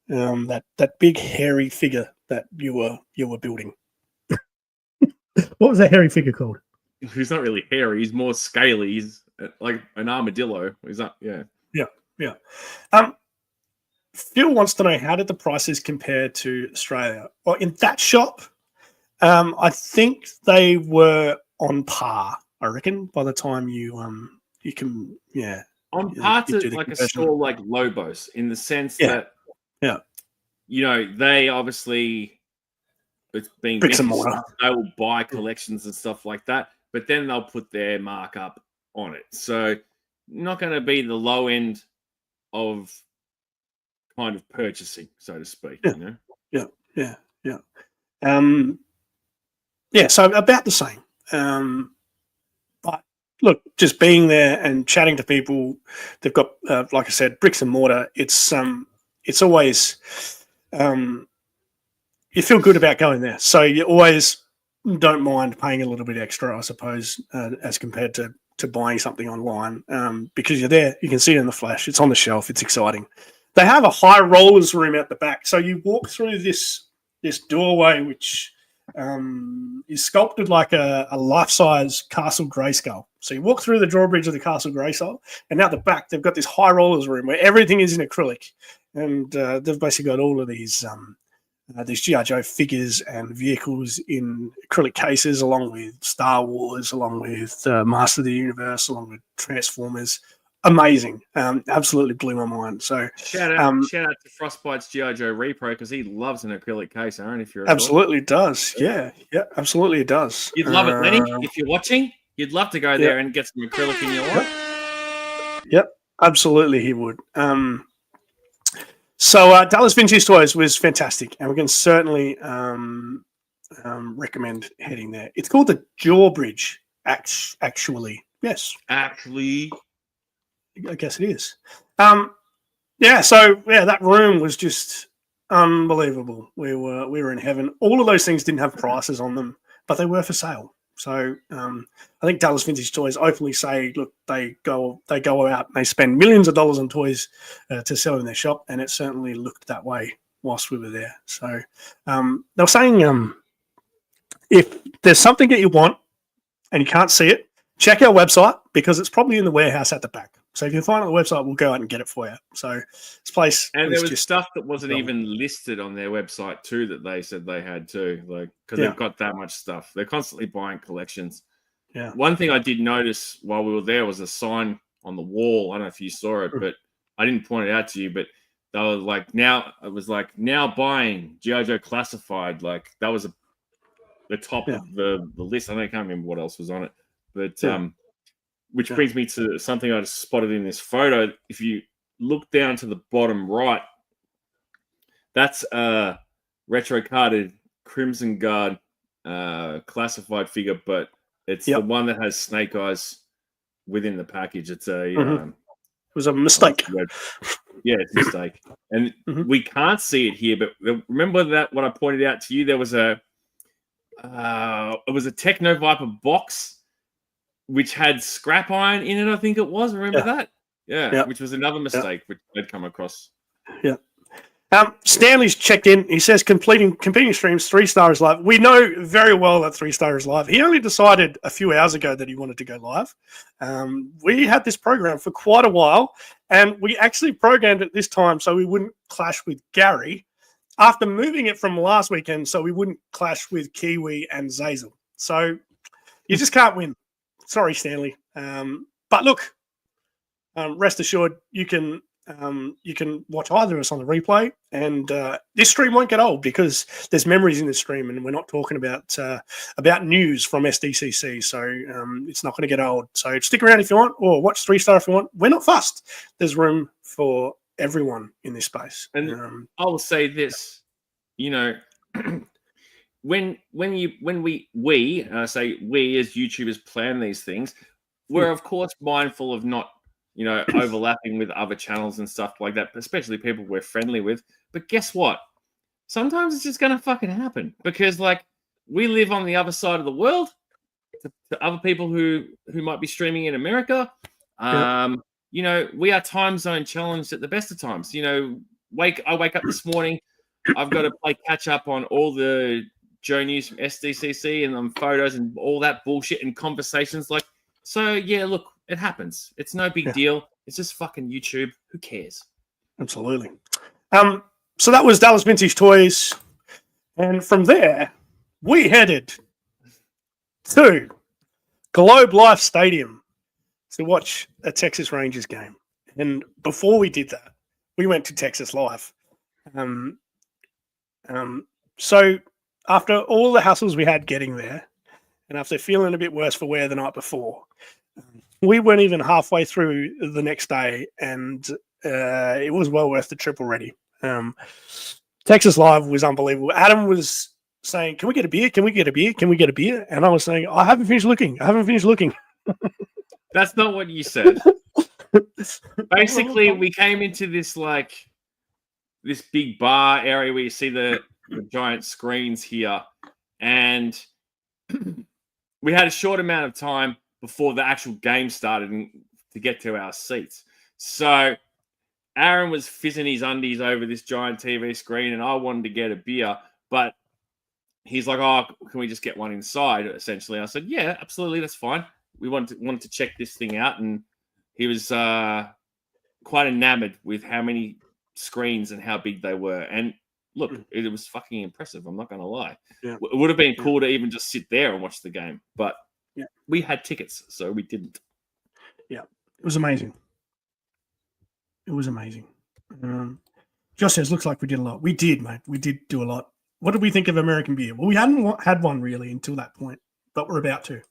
that big hairy figure that you were building. What was that hairy figure called? He's not really hairy. He's more scaly. He's like an armadillo. He's not. Yeah. Phil wants to know, how did the prices compare to Australia? Well, in that shop, I think they were on par. I reckon by the time you can on par to like a store like Lobos, in the sense that they obviously, it's being bricks and mortar. They will buy collections and stuff like that, but then they'll put their markup on it. So not going to be the low end of kind of purchasing, so to speak. So about the same. But look, just being there and chatting to people, they've got, like I said, bricks and mortar. It's always, you feel good about going there. So you always don't mind paying a little bit extra, I suppose, as compared to to buying something online because you're there, you can see it in the flesh. It's on the shelf. It's exciting. They have a high rollers room out the back, so you walk through this doorway, which is sculpted like a life-size Castle Grayskull. So you walk through the drawbridge of the Castle Grayskull, and out the back they've got this high rollers room where everything is in acrylic, and they've basically got all of these G.I. Joe figures and vehicles in acrylic cases, along with Star Wars, along with Master of the Universe, along with Transformers. Amazing. Absolutely blew my mind. So shout out to Frostbite's G.I. Joe Repro because he loves an acrylic case, Aaron, if you're absolutely does. Yeah, absolutely it does. You'd love it, Lenny. If you're watching, you'd love to go there and get some acrylic in your life. Yep, absolutely he would. So Dallas Vintage Toys was fantastic, and we can certainly recommend heading there. It's called the Jawbridge, actually. Yes. Actually. I guess it is. So that room was just unbelievable. We were in heaven. All of those things didn't have prices on them, but they were for sale. So I think Dallas Vintage Toys openly say, look, they go out and they spend millions of dollars on toys to sell in their shop, and it certainly looked that way whilst we were there. So they were saying if there's something that you want and you can't see it, check our website because it's probably in the warehouse at the back. So if you find it on the website, we'll go out and get it for you. So this place, and there was just stuff that wasn't even listed on their website too that they said they had too, like because they've got that much stuff. They're constantly buying collections. Yeah. One thing I did notice while we were there was a sign on the wall. I don't know if you saw it, but I didn't point it out to you. But they were like, now buying G.I. Joe Classified. Like that was the top of the list. I can't remember what else was on it, but which brings me to something I just spotted in this photo. If you look down to the bottom right, that's a retro-carded Crimson Guard classified figure, but it's the one that has Snake Eyes within the package. It's it was a mistake. Yeah, it's a mistake. And we can't see it here, but remember that what I pointed out to you, there was it was a Techno Viper box which had scrap iron in it, I think it was. Remember that? Yeah, which was another mistake which I'd come across. Yeah. Stanley's checked in. He says competing streams, 3 stars live. We know very well that 3 stars live. He only decided a few hours ago that he wanted to go live. We had this program for quite a while, and we actually programmed it this time so we wouldn't clash with Gary after moving it from last weekend so we wouldn't clash with Kiwi and Zazel. So you just can't win. Sorry, Stanley. But look, rest assured, you can watch either of us on the replay, and this stream won't get old because there's memories in this stream, and we're not talking about news from SDCC, so it's not going to get old. So stick around if you want, or watch 3 star if you want. We're not fussed. There's room for everyone in this space. And I will say this, when we say we as YouTubers plan these things, we're of course mindful of not overlapping with other channels and stuff like that, especially people we're friendly with. But guess what? Sometimes it's just gonna fucking happen because we live on the other side of the world to other people who might be streaming in America. We are time zone challenged at the best of times. I wake up this morning, I've got to play catch up on all the Joe news from SDCC and photos and all that bullshit and conversations. Look, it happens. It's no big deal. It's just fucking YouTube. Who cares? Absolutely. So that was Dallas Vintage Toys. And from there, we headed to Globe Life Stadium to watch a Texas Rangers game. And before we did that, we went to Texas Live. So after all the hassles we had getting there, and after feeling a bit worse for wear the night before, we weren't even halfway through the next day, and it was well worth the trip already. Texas Live was unbelievable. Adam was saying, "Can we get a beer? Can we get a beer? Can we get a beer?" And I was saying, "I haven't finished looking. That's not what you said. Basically, we came into this this big bar area where you see the giant screens here, and we had a short amount of time. before the actual game started and to get to our seats. So Aaron was fizzing his undies over this giant TV screen, and I wanted to get a beer, but he's like, "Oh, can we just get one inside?" Essentially, I said, "Yeah, absolutely, that's fine." We wanted to check this thing out, and he was quite enamored with how many screens and how big they were. And look, it was fucking impressive. I'm not going to lie. Yeah. It would have been cool to even just sit there and watch the game, but yeah, we had tickets, so we didn't. Yeah, it was amazing. It was amazing. Josh says, looks like we did a lot. We did, mate. We did do a lot. What did we think of American beer? Well, we hadn't had one really until that point, but we're about to.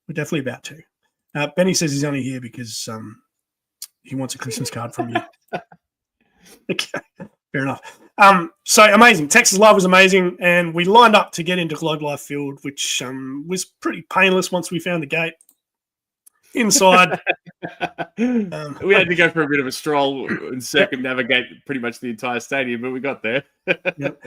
We're definitely about to. Benny says he's only here because he wants a Christmas card from you. Okay, fair enough. So amazing. Texas Live was amazing, and we lined up to get into Globe Life Field, which was pretty painless once we found the gate. Inside, we had to go for a bit of a stroll and circumnavigate pretty much the entire stadium, but we got there. Yep.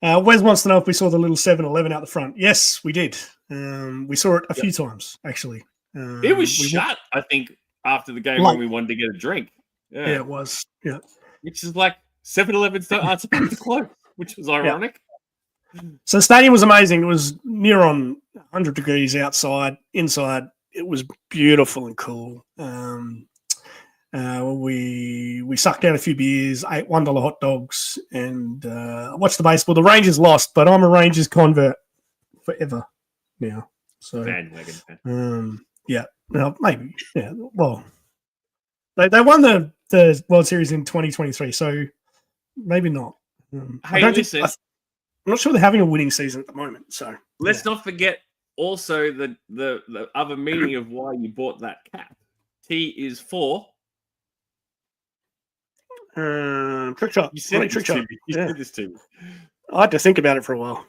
Wes wants to know if we saw the little 7-Eleven out the front. Yes, we did. We saw it a few times, actually. It was shut, I think, after the game when we wanted to get a drink. Yeah, it was. Yeah. Which is like 7-Elevens aren't supposed to close, which was ironic. Yeah. So the stadium was amazing. It was near on 100 degrees outside. Inside, it was beautiful and cool. We sucked out a few beers, ate $1 hot dogs, and watched the baseball. The Rangers lost, but I'm a Rangers convert forever now. So bandwagon. Yeah, well, maybe. Yeah, well, they won the World Series in 2023, so maybe not. Hey, listen, I'm not sure they're having a winning season at the moment. So let's not forget also the other meaning of why you bought that cap. T is for trick shot. You said trick shot. You said this to me. I had to think about it for a while.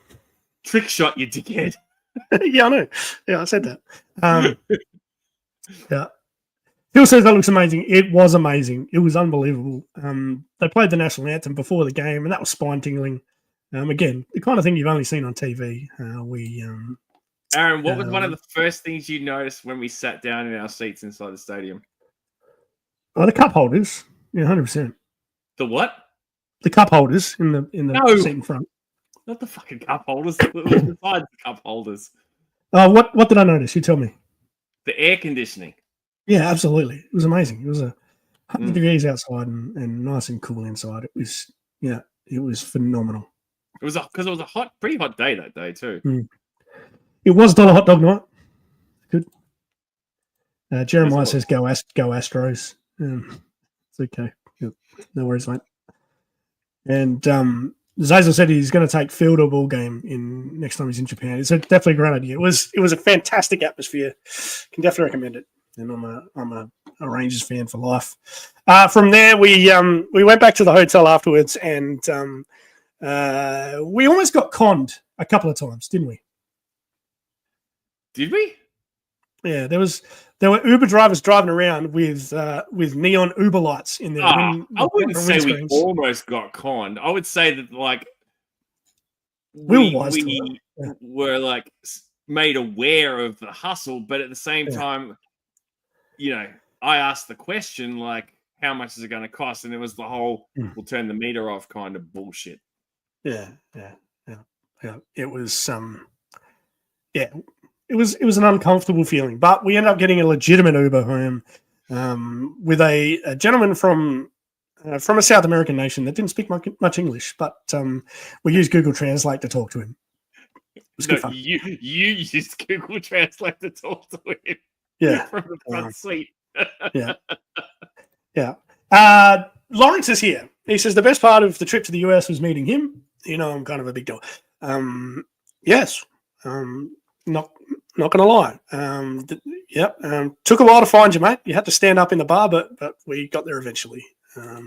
Trick shot, you dickhead. Yeah, I know. Yeah, I said that. Yeah. Phil says that looks amazing. It was amazing. It was unbelievable. They played the national anthem before the game, and that was spine tingling. Again, the kind of thing you've only seen on TV. Aaron, what was one of the first things you noticed when we sat down in our seats inside the stadium? Oh, the cup holders. Yeah, 100%. The what? The cup holders in the seat in front. Not the fucking cup holders. Besides the cup holders. What did I notice? You tell me. The air conditioning. Yeah, absolutely. It was amazing. It was 100 degrees outside and nice and cool inside. It was phenomenal. It was because it was a pretty hot day that day too. It was $1 hot dog night. Good. Jeremiah says go Astros. It's okay. No worries, mate. And Zazel said he's going to take field or ball game in next time he's in Japan. It's definitely a great idea. It was a fantastic atmosphere. Can definitely recommend it. And I'm a Rangers fan for life. From there, we went back to the hotel afterwards, and we almost got conned a couple of times, didn't we? Did we? Yeah, there were Uber drivers driving around with neon Uber lights in there. I wouldn't say we almost got conned. I would say that like we were like made aware of the hustle, but at the same time, I asked the question like, how much is it going to cost? And it was the whole we'll turn the meter off kind of bullshit. Yeah. It was It was an uncomfortable feeling, but we ended up getting a legitimate Uber home with a gentleman from a South American nation that didn't speak much English, but we used Google Translate to talk to him. It was good fun. You used Google Translate to talk to him. Yeah, from the front seat. Yeah. Lawrence is here. He says the best part of the trip to the US was meeting him. I'm kind of a big deal. Yes. Not going to lie. Took a while to find you, mate. You had to stand up in the bar, but we got there eventually. I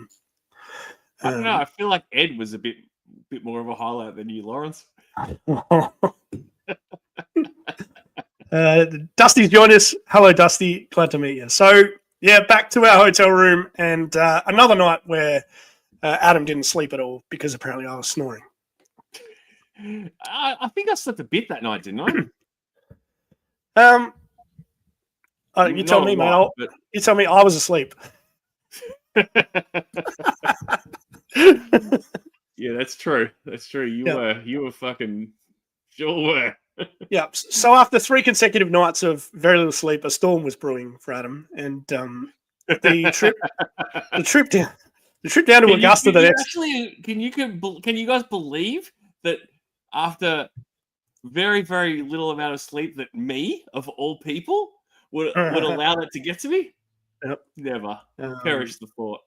don't know. I feel like Ed was a bit more of a highlight than you, Lawrence. Dusty's joined us. Hello, Dusty. Glad to meet you. So, back to our hotel room and another night where Adam didn't sleep at all because apparently I was snoring. I think I slept a bit that night, didn't I? You tell me, mate. You tell me I was asleep. Yeah, that's true. That's true. You were fucking sure were. Yeah. So after 3 consecutive nights of very little sleep, a storm was brewing for Adam, and the trip down to Augusta the next. Actually, can you guys believe that after very, very little amount of sleep, that me of all people would allow that to get to me? Yep. Never. Perish the thought.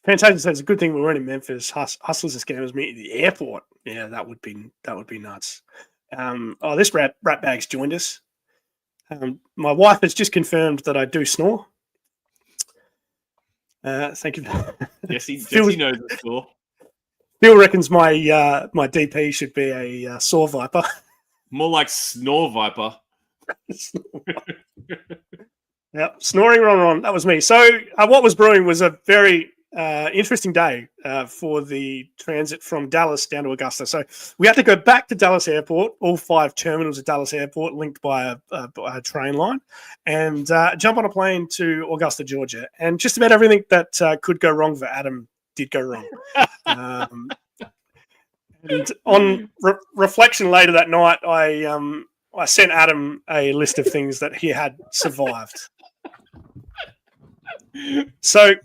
Fantastic says, a good thing we weren't in Memphis. Hustlers and scammers meet at the airport. Yeah, that would be nuts. This rat bag's joined us. My wife has just confirmed that I do snore. Thank you. Jesse knows the score. Bill reckons my DP should be a saw viper. More like snore viper. Yeah, snoring Ron. That was me. So what was brewing was a very interesting day for the transit from Dallas down to Augusta. So we had to go back to Dallas Airport, all 5 terminals at Dallas Airport linked by a train line, and jump on a plane to Augusta, Georgia. And just about everything that could go wrong for Adam did go wrong. And on reflection later that night, I sent Adam a list of things that he had survived. So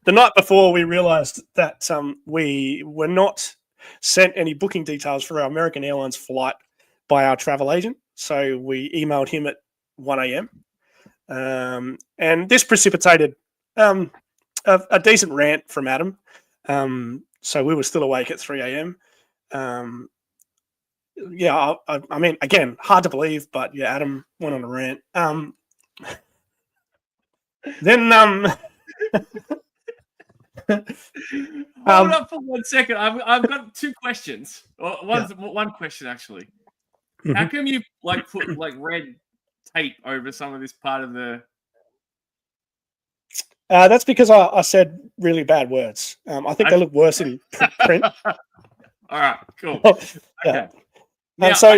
the night before, we realized that we were not sent any booking details for our American Airlines flight by our travel agent. So we emailed him at 1 a.m. And this precipitated a decent rant from Adam. So we were still awake at 3 a.m. Yeah, I mean, again, hard to believe, but yeah, Adam went on a rant. Then hold up for 1 second. I've got 2 questions. One question actually. Mm-hmm. How come you put red tape over some of this part of the? That's because I said really bad words. I think they look worse in print. All right, cool. Yeah. Okay. Now, so,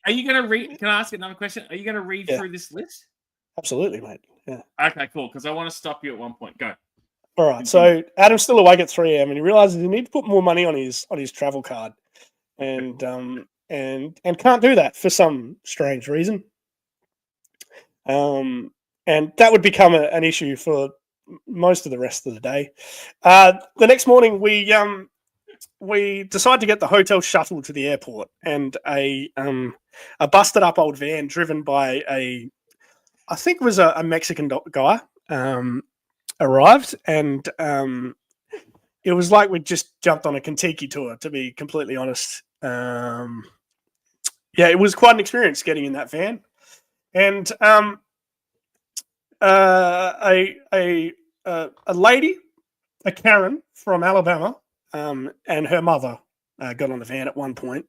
are you going to read? Can I ask another question? Are you going to read through this list? Absolutely, mate. Yeah. Okay, cool. Because I want to stop you at one point. Go. All right. So Adam's still awake at 3 a.m. and he realizes he needs to put more money on his travel card, and can't do that for some strange reason. And that would become an issue for most of the rest of the day. The next morning, we decided to get the hotel shuttle to the airport, and a busted up old van driven by I think it was a Mexican guy arrived, and it was like we just jumped on a Kentucky tour, to be completely honest. Yeah, it was quite an experience getting in that van, and a lady, a Karen from Alabama, and her mother got on the van at one point,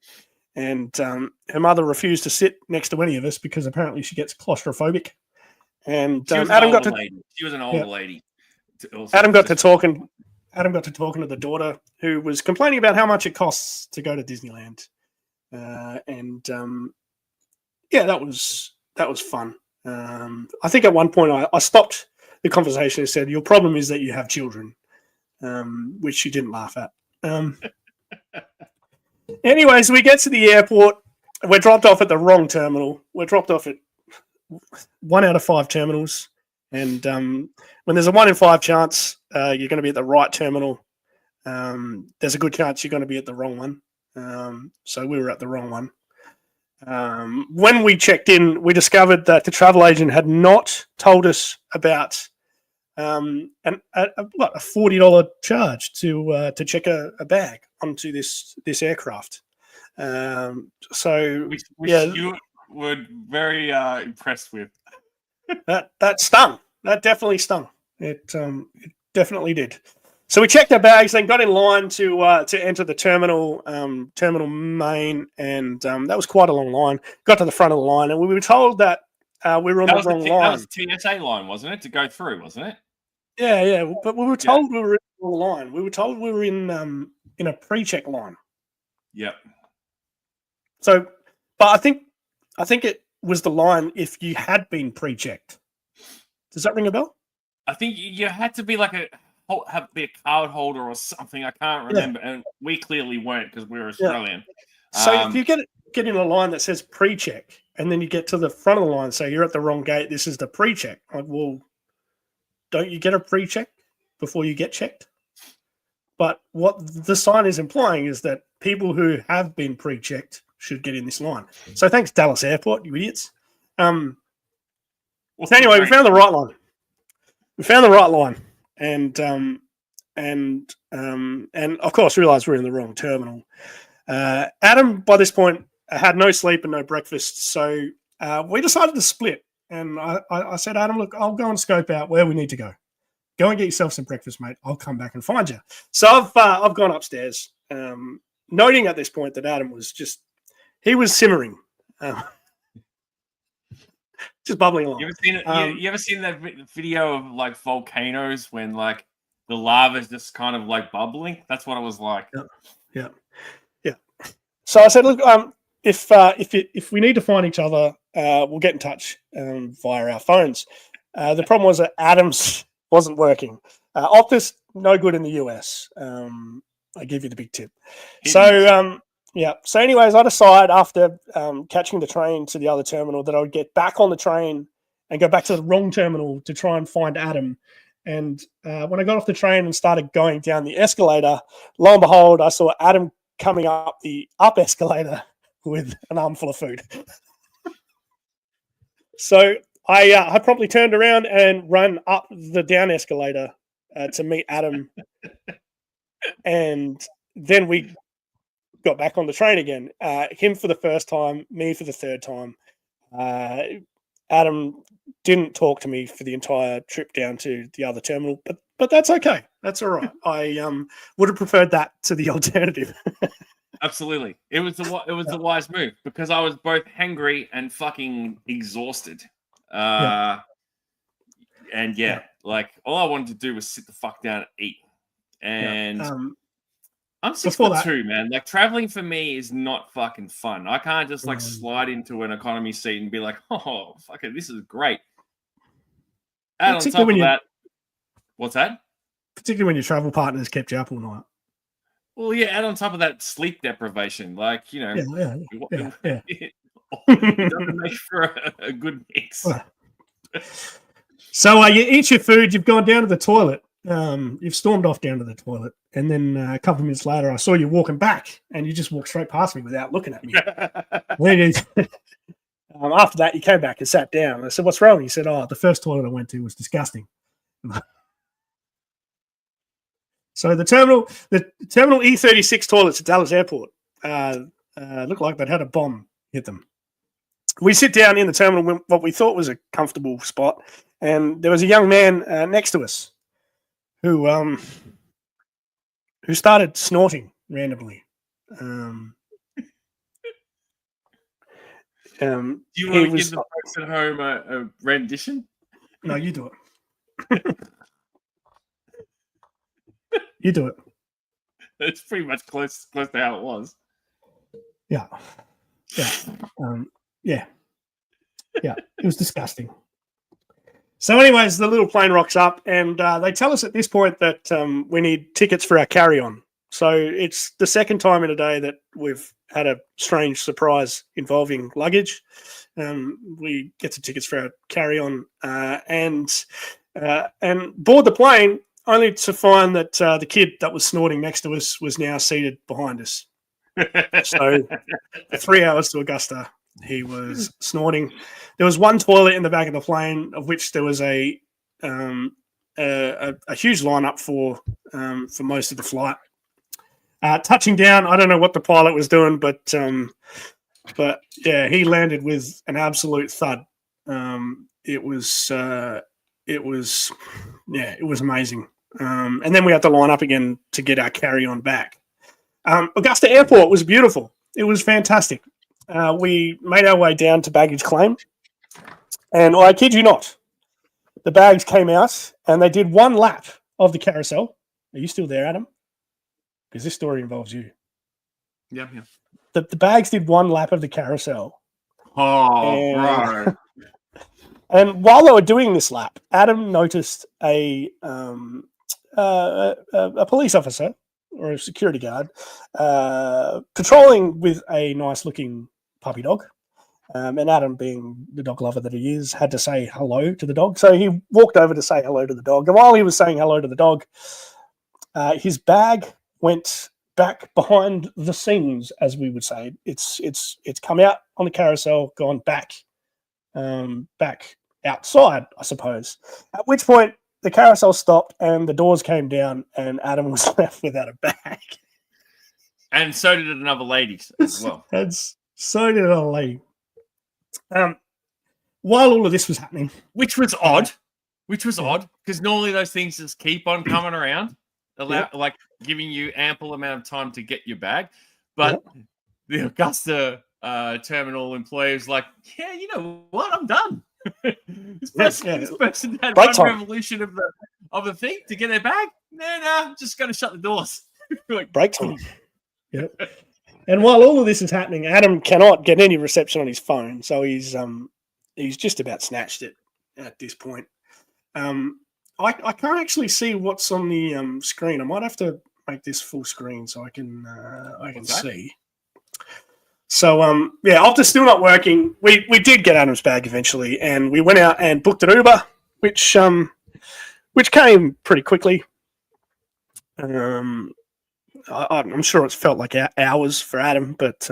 and her mother refused to sit next to any of us because apparently she gets claustrophobic. And Adam got to. She was an older lady. Adam got to talking to the daughter, who was complaining about how much it costs to go to Disneyland, yeah, that was fun. I think at one point I stopped the conversation and said, "Your problem is that you have children," which she didn't laugh at. Anyways, we get to the airport. We're dropped off at the wrong terminal. We're dropped off at 1 out of 5 terminals. And when there's a 1 in 5 chance you're going to be at the right terminal, there's a good chance you're going to be at the wrong one. So we were at the wrong one. When we checked in, we discovered that the travel agent had not told us about a $40 charge to check a bag onto this aircraft. Which you were very impressed with. That stung. That definitely stung. It definitely did. So we checked our bags, then got in line to enter the terminal main, and that was quite a long line. Got to the front of the line, and we were told that we were on the wrong line. That was the TSA line, wasn't it, to go through? Wasn't it? Yeah. But we were told we were in the wrong line. We were told we were in a pre-check line. Yep. So, but I think it was the line if you had been pre-checked. Does that ring a bell? I think you had to be like be a card holder or something. I can't remember, and we clearly weren't because we were Australian. So if you get in a line that says pre-check, and then you get to the front of the line, say you're at the wrong gate, this is the pre-check. Like, well, don't you get a pre-check before you get checked? But what the sign is implying is that people who have been pre-checked should get in this line. So thanks, Dallas Airport, you idiots. So anyway, we found the right line. And of course realised we're in the wrong terminal. Adam, by this point, had no sleep and no breakfast, so we decided to split. And I said, Adam, look, I'll go and scope out where we need to go. Go and get yourself some breakfast, mate. I'll come back and find you. So I've gone upstairs, noting at this point that Adam was he was simmering, just bubbling along. You ever seen that video of like volcanoes when like the lava is just kind of like bubbling? That's what it was like. Yeah. So I said, look, if we need to find each other, we'll get in touch via our phones. The problem was that Adam's wasn't working. Optus, no good in the US. I give you the big tip. So, So anyways, I decided after catching the train to the other terminal that I would get back on the train and go back to the wrong terminal to try and find Adam. And when I got off the train and started going down the escalator, lo and behold, I saw Adam coming up the up escalator with an armful of food. So I promptly turned around and ran up the down escalator to meet Adam. And then we got back on the train again. Him for the first time, me for the third time. Adam didn't talk to me for the entire trip down to the other terminal, but that's okay. That's all right. I would have preferred that to the alternative. Absolutely, it was the wise move because I was both hangry and fucking exhausted. And like all I wanted to do was sit the fuck down and eat. And I'm 6'2", man. Like traveling for me is not fucking fun. I can't just like slide into an economy seat and be like, oh, fuck it, this is great. And on top of that, what's that? Particularly when your travel partners kept you up all night. Well, yeah, and on top of that, sleep deprivation, like, you know, it doesn't make for a good mix. So you eat your food, you've gone down to the toilet, you've stormed off down to the toilet, and then a couple of minutes later, I saw you walking back, and you just walked straight past me without looking at me. After that, you came back and sat down. I said, "What's wrong?" He said, "Oh, the first toilet I went to was disgusting." So the terminal E36 toilets at Dallas Airport looked like they'd had a bomb hit them. We sit down in the terminal, what we thought was a comfortable spot, and there was a young man next to us who started snorting randomly. Do you want to give the folks at home a rendition? No, you do it. You do it. It's pretty much close to how it was. Yeah. It was disgusting. So anyways, the little plane rocks up and they tell us at this point that we need tickets for our carry-on. So it's the second time in a day that we've had a strange surprise involving luggage. We get the tickets for our carry-on and board the plane, only to find that the kid that was snorting next to us was now seated behind us. So for 3 hours to Augusta, he was snorting. There was one toilet in the back of the plane, of which there was a huge lineup for most of the flight. Touching down, I don't know what the pilot was doing, but yeah, he landed with an absolute thud. It was amazing. And then we had to line up again to get our carry-on back. Augusta Airport was beautiful. It was fantastic. We made our way down to baggage claim. And I kid you not, the bags came out and they did one lap of the carousel. Are you still there, Adam? Because this story involves you. Yeah. The bags did one lap of the carousel. Oh, bro. And while they were doing this lap, Adam noticed a police officer or a security guard patrolling with a nice-looking puppy dog. And Adam, being the dog lover that he is, had to say hello to the dog. So he walked over to say hello to the dog. And while he was saying hello to the dog, his bag went back behind the scenes, as we would say. It's come out on the carousel, gone back outside, I suppose. At which point the carousel stopped and the doors came down, and Adam was left without a bag. And so did another lady as well. And so did another lady. While all of this was happening, Which was odd because normally those things just keep on coming around, like giving you ample amount of time to get your bag. But the Augusta terminal employee was like, "Yeah, you know what? I'm done." This person had one revolution of the thing to get their bag. No, just going to shut the doors. Like, break time. Yep. And while all of this is happening, Adam cannot get any reception on his phone, so he's just about snatched it at this point. I can't actually see what's on the screen. I might have to make this full screen so I can see. So after still not working, we did get Adam's bag eventually, and we went out and booked an Uber, which came pretty quickly. I'm sure it's felt like hours for Adam, but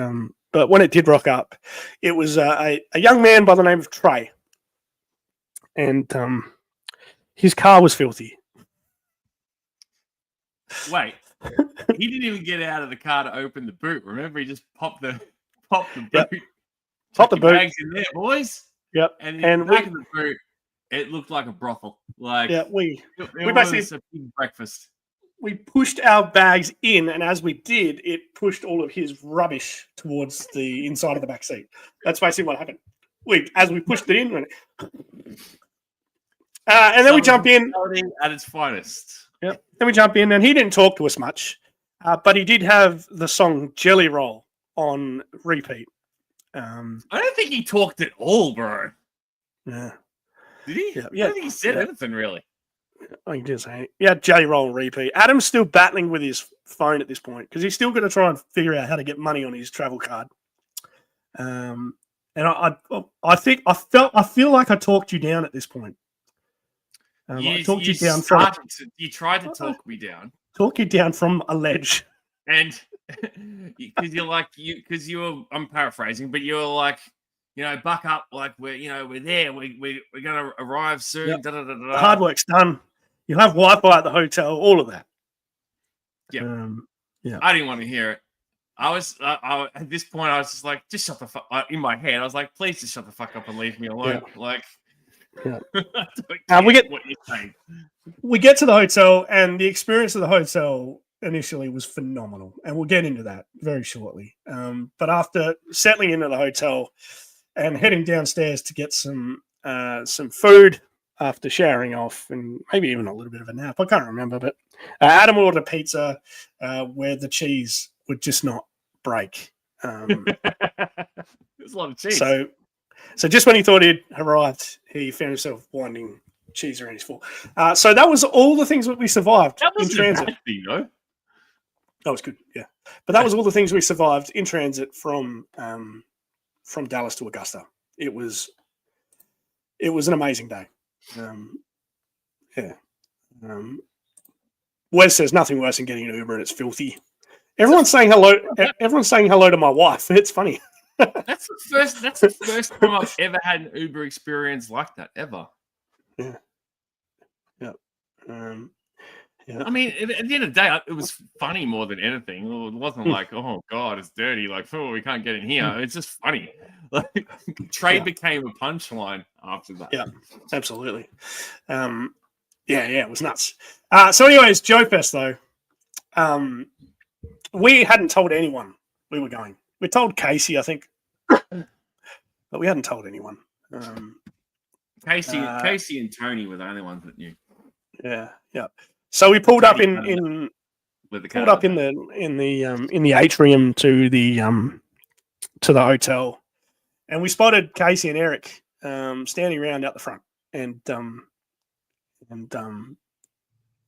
when it did rock up, it was a young man by the name of Trey, and his car was filthy. Wait, he didn't even get out of the car to open the boot. Remember, he just popped the boot. Yep. Pop the boot. Bags in there, boys. Yep. And in the back of the boot, it looked like a brothel. Like we was basically a big breakfast. We pushed our bags in, and as we did, it pushed all of his rubbish towards the inside of the back seat. That's basically what happened. As we pushed it in, and then we jump in at its finest. Yep. Then we jump in, and he didn't talk to us much, but he did have the song "Jelly Roll" on repeat. I don't think he talked at all, bro. Yeah. Did he? Yeah. I don't think he said anything really. I can just say, Jelly Roll on repeat. Adam's still battling with his phone at this point because he's still going to try and figure out how to get money on his travel card. And I feel like I talked you down at this point. I talked you down you tried to talk me down. Talk you down from a ledge, and because you were. I'm paraphrasing, but you were like, buck up, like we're there. We're going to arrive soon. Yep. Da, da, da, da, the hard work's done. You'll have Wi-Fi at the hotel. All of that. Yeah. I didn't want to hear it. I was at this point. I was just like, just shut the fuck. In my head, I was like, please just shut the fuck up and leave me alone. Yeah. Like, we get what you're saying. We get to the hotel, and the experience of the hotel initially was phenomenal, and we'll get into that very shortly. But after settling into the hotel and heading downstairs to get some food after showering off and maybe even a little bit of a nap, I can't remember, but Adam ordered a pizza where the cheese would just not break. There's a lot of cheese. So just when he thought he'd arrived, he found himself winding cheese around his fork. So that was all the things that we survived in transit. Bad thing, though. That was good, yeah. But that was all the things we survived in transit from Dallas to Augusta. It was an amazing day. Wes says nothing worse than getting an Uber and it's filthy. Everyone's saying hello. Everyone's saying hello to my wife. It's funny. That's the first time I've ever had an Uber experience like that ever. Yeah. I mean, at the end of the day, it was funny more than anything. It wasn't like, oh god, it's dirty. Like, oh, we can't get in here. It's just funny. Like, trade became a punchline after that. Yeah, absolutely. It was nuts. So, anyways, JoeFest though, we hadn't told anyone we were going. We told Casey, I think, but we hadn't told anyone. Casey and Tony were the only ones that knew. Yeah. So we pulled up in the atrium to the hotel, and we spotted Casey and Eric standing around out the front, and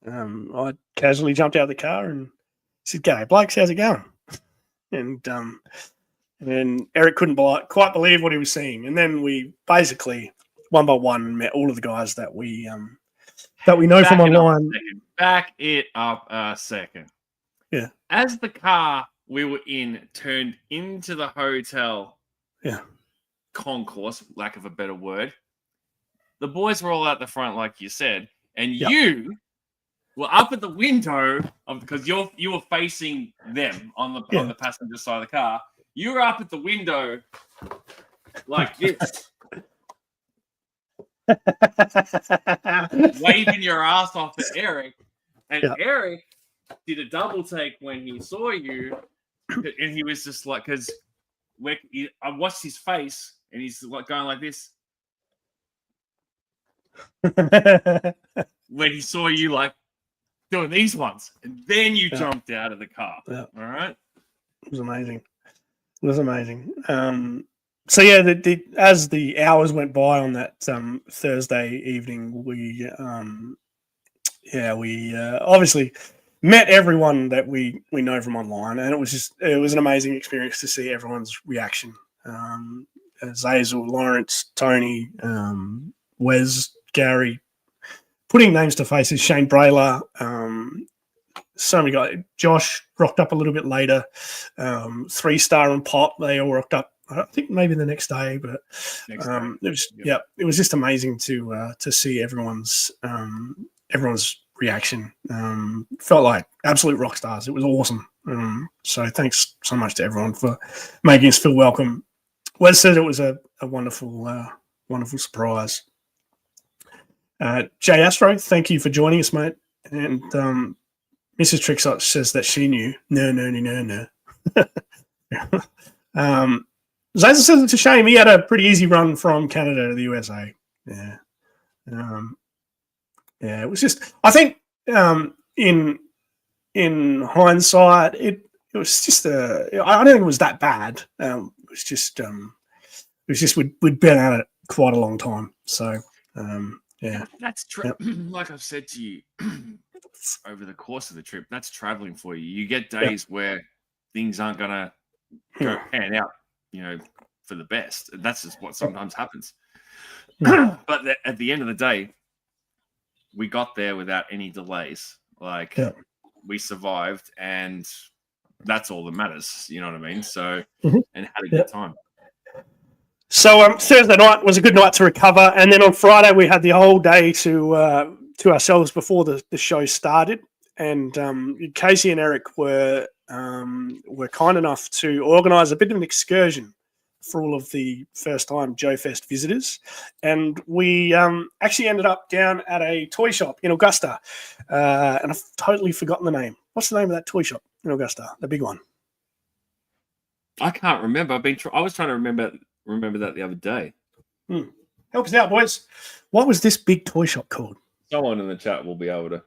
I casually jumped out of the car and said, "G'day, blokes, how's it going?" And Eric couldn't quite believe what he was seeing. And then we basically, one by one, met all of the guys that we know from online. Back it up a second. Yeah. As the car we were in turned into the hotel concourse, lack of a better word, the boys were all out the front, like you said, and you were up at the window because you were facing them on the passenger side of the car. You were up at the window like this, waving your ass off at Eric, and Eric did a double take when he saw you, and he was just like, because I watched his face, and he's like going like this when he saw you like doing these ones, and then you jumped out of the car. Yeah. All right, it was amazing. It was amazing. So yeah, as the hours went by on that Thursday evening, we obviously met everyone that we know from online, and it was an amazing experience to see everyone's reaction. Zazel, Lawrence, Tony, Wes, Gary, putting names to faces, Shane Brayler, so many guys. Josh rocked up a little bit later. 3-Star and Pop, they all rocked up. I think maybe the next day, but it was just amazing to see everyone's reaction. Felt like absolute rock stars. It was awesome. So thanks so much to everyone for making us feel welcome. Wes said it was a wonderful surprise. Jay Astro, thank you for joining us, mate. And Mrs. Trixot says that she knew. No. Zaza says it's a shame. He had a pretty easy run from Canada to the USA. Yeah. It was just, I think in hindsight, it was just I don't think it was that bad. It was just we'd been at it quite a long time. So, that's true. Like I've said to you over the course of the trip, that's traveling for you. You get days where things aren't going to go pan out, for the best. That's just what sometimes happens. But at the end of the day, we got there without any delays. We survived, and that's all that matters. You know what I mean? So, and had a good time. So Thursday night was a good night to recover, and then on Friday we had the whole day to ourselves before the show started. And Casey and Eric were kind enough to organise a bit of an excursion for all of the first-time JoeFest visitors, and we actually ended up down at a toy shop in Augusta, and I've totally forgotten the name. What's the name of that toy shop in Augusta? The big one. I can't remember. I was trying to remember that the other day. Help us out, boys. What was this big toy shop called? Someone in the chat will be able to.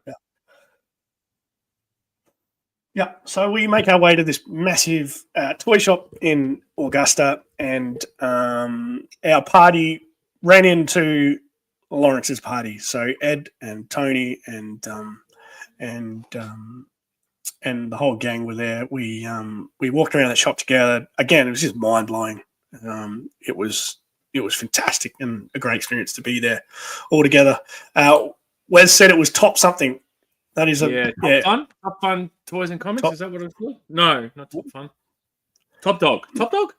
Yeah, so we make our way to this massive toy shop in Augusta, and our party ran into Lawrence's party. So Ed and Tony and the whole gang were there. We walked around the shop together. Again, it was just mind blowing. It was fantastic and a great experience to be there all together. Wes said it was Top Something. That is Top Fun Toys and Comics. Is that what it's called? No, not Top Fun. Top Dog. Top Dog.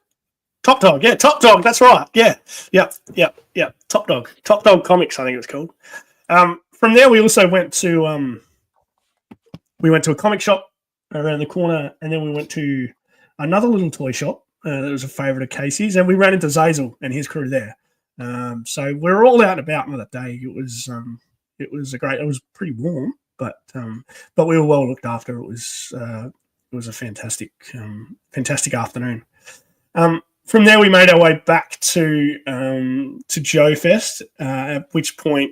Top Dog. Yeah, Top Dog. That's right. Yeah. Top Dog. Top Dog Comics, I think it was called. From there, we also went to a comic shop around the corner, and then we went to another little toy shop that was a favourite of Casey's, and we ran into Zazel and his crew there. So we were all out and about on that day. It was pretty warm, but we were well looked after. It was a fantastic afternoon. From there, we made our way back to JoeFest, at which point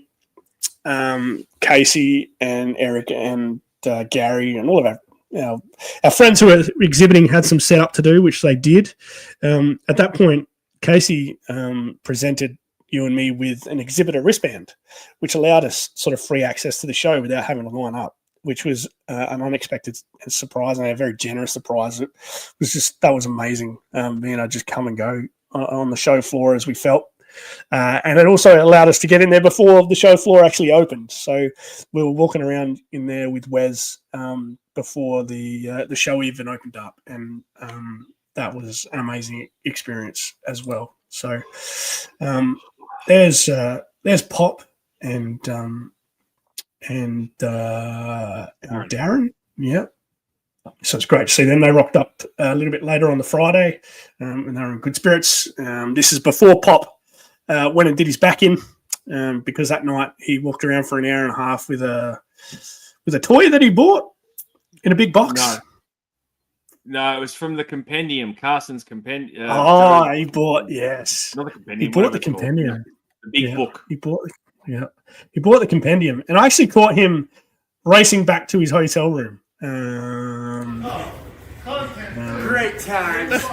Casey and Eric and Gary and all of our friends who were exhibiting had some setup to do, which they did. At that point, Casey presented you and me with an exhibitor wristband, which allowed us sort of free access to the show without having to line up, which was an unexpected surprise and a very generous surprise. It was just, that was amazing, being able to just come and go on the show floor as we felt. And it also allowed us to get in there before the show floor actually opened. So we were walking around in there with Wes before the show even opened up, and that was an amazing experience as well. So there's Pop and Darren. Yeah. So it's great to see them. They rocked up a little bit later on the Friday, and they were in good spirits. This is before Pop went and did his back in, because that night he walked around for an hour and a half with a toy that he bought in a big box. No, it was from the compendium, Carson's compendium. He bought, yes. Not the compendium. He bought the compendium. The big book. He bought the compendium. And I actually caught him racing back to his hotel room. Great times.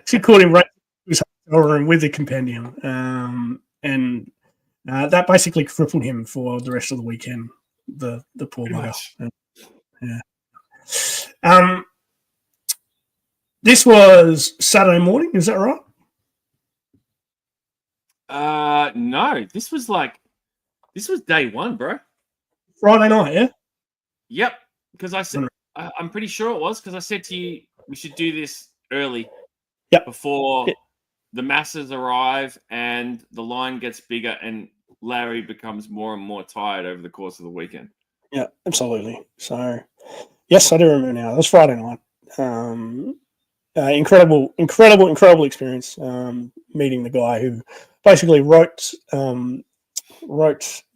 She caught him racing to his hotel room with the compendium. And that basically crippled him for the rest of the weekend. The poor bugger. Yeah. This was Saturday morning, is that right? No. This was day one, bro. Friday night, yeah? Yep. Because I said, I'm pretty sure it was, because I said to you, we should do this early. Yep. Before the masses arrive and the line gets bigger and Larry becomes more and more tired over the course of the weekend. Yeah, absolutely. So, yes, I do remember now. It was Friday night. Incredible experience. Meeting the guy who basically wrote the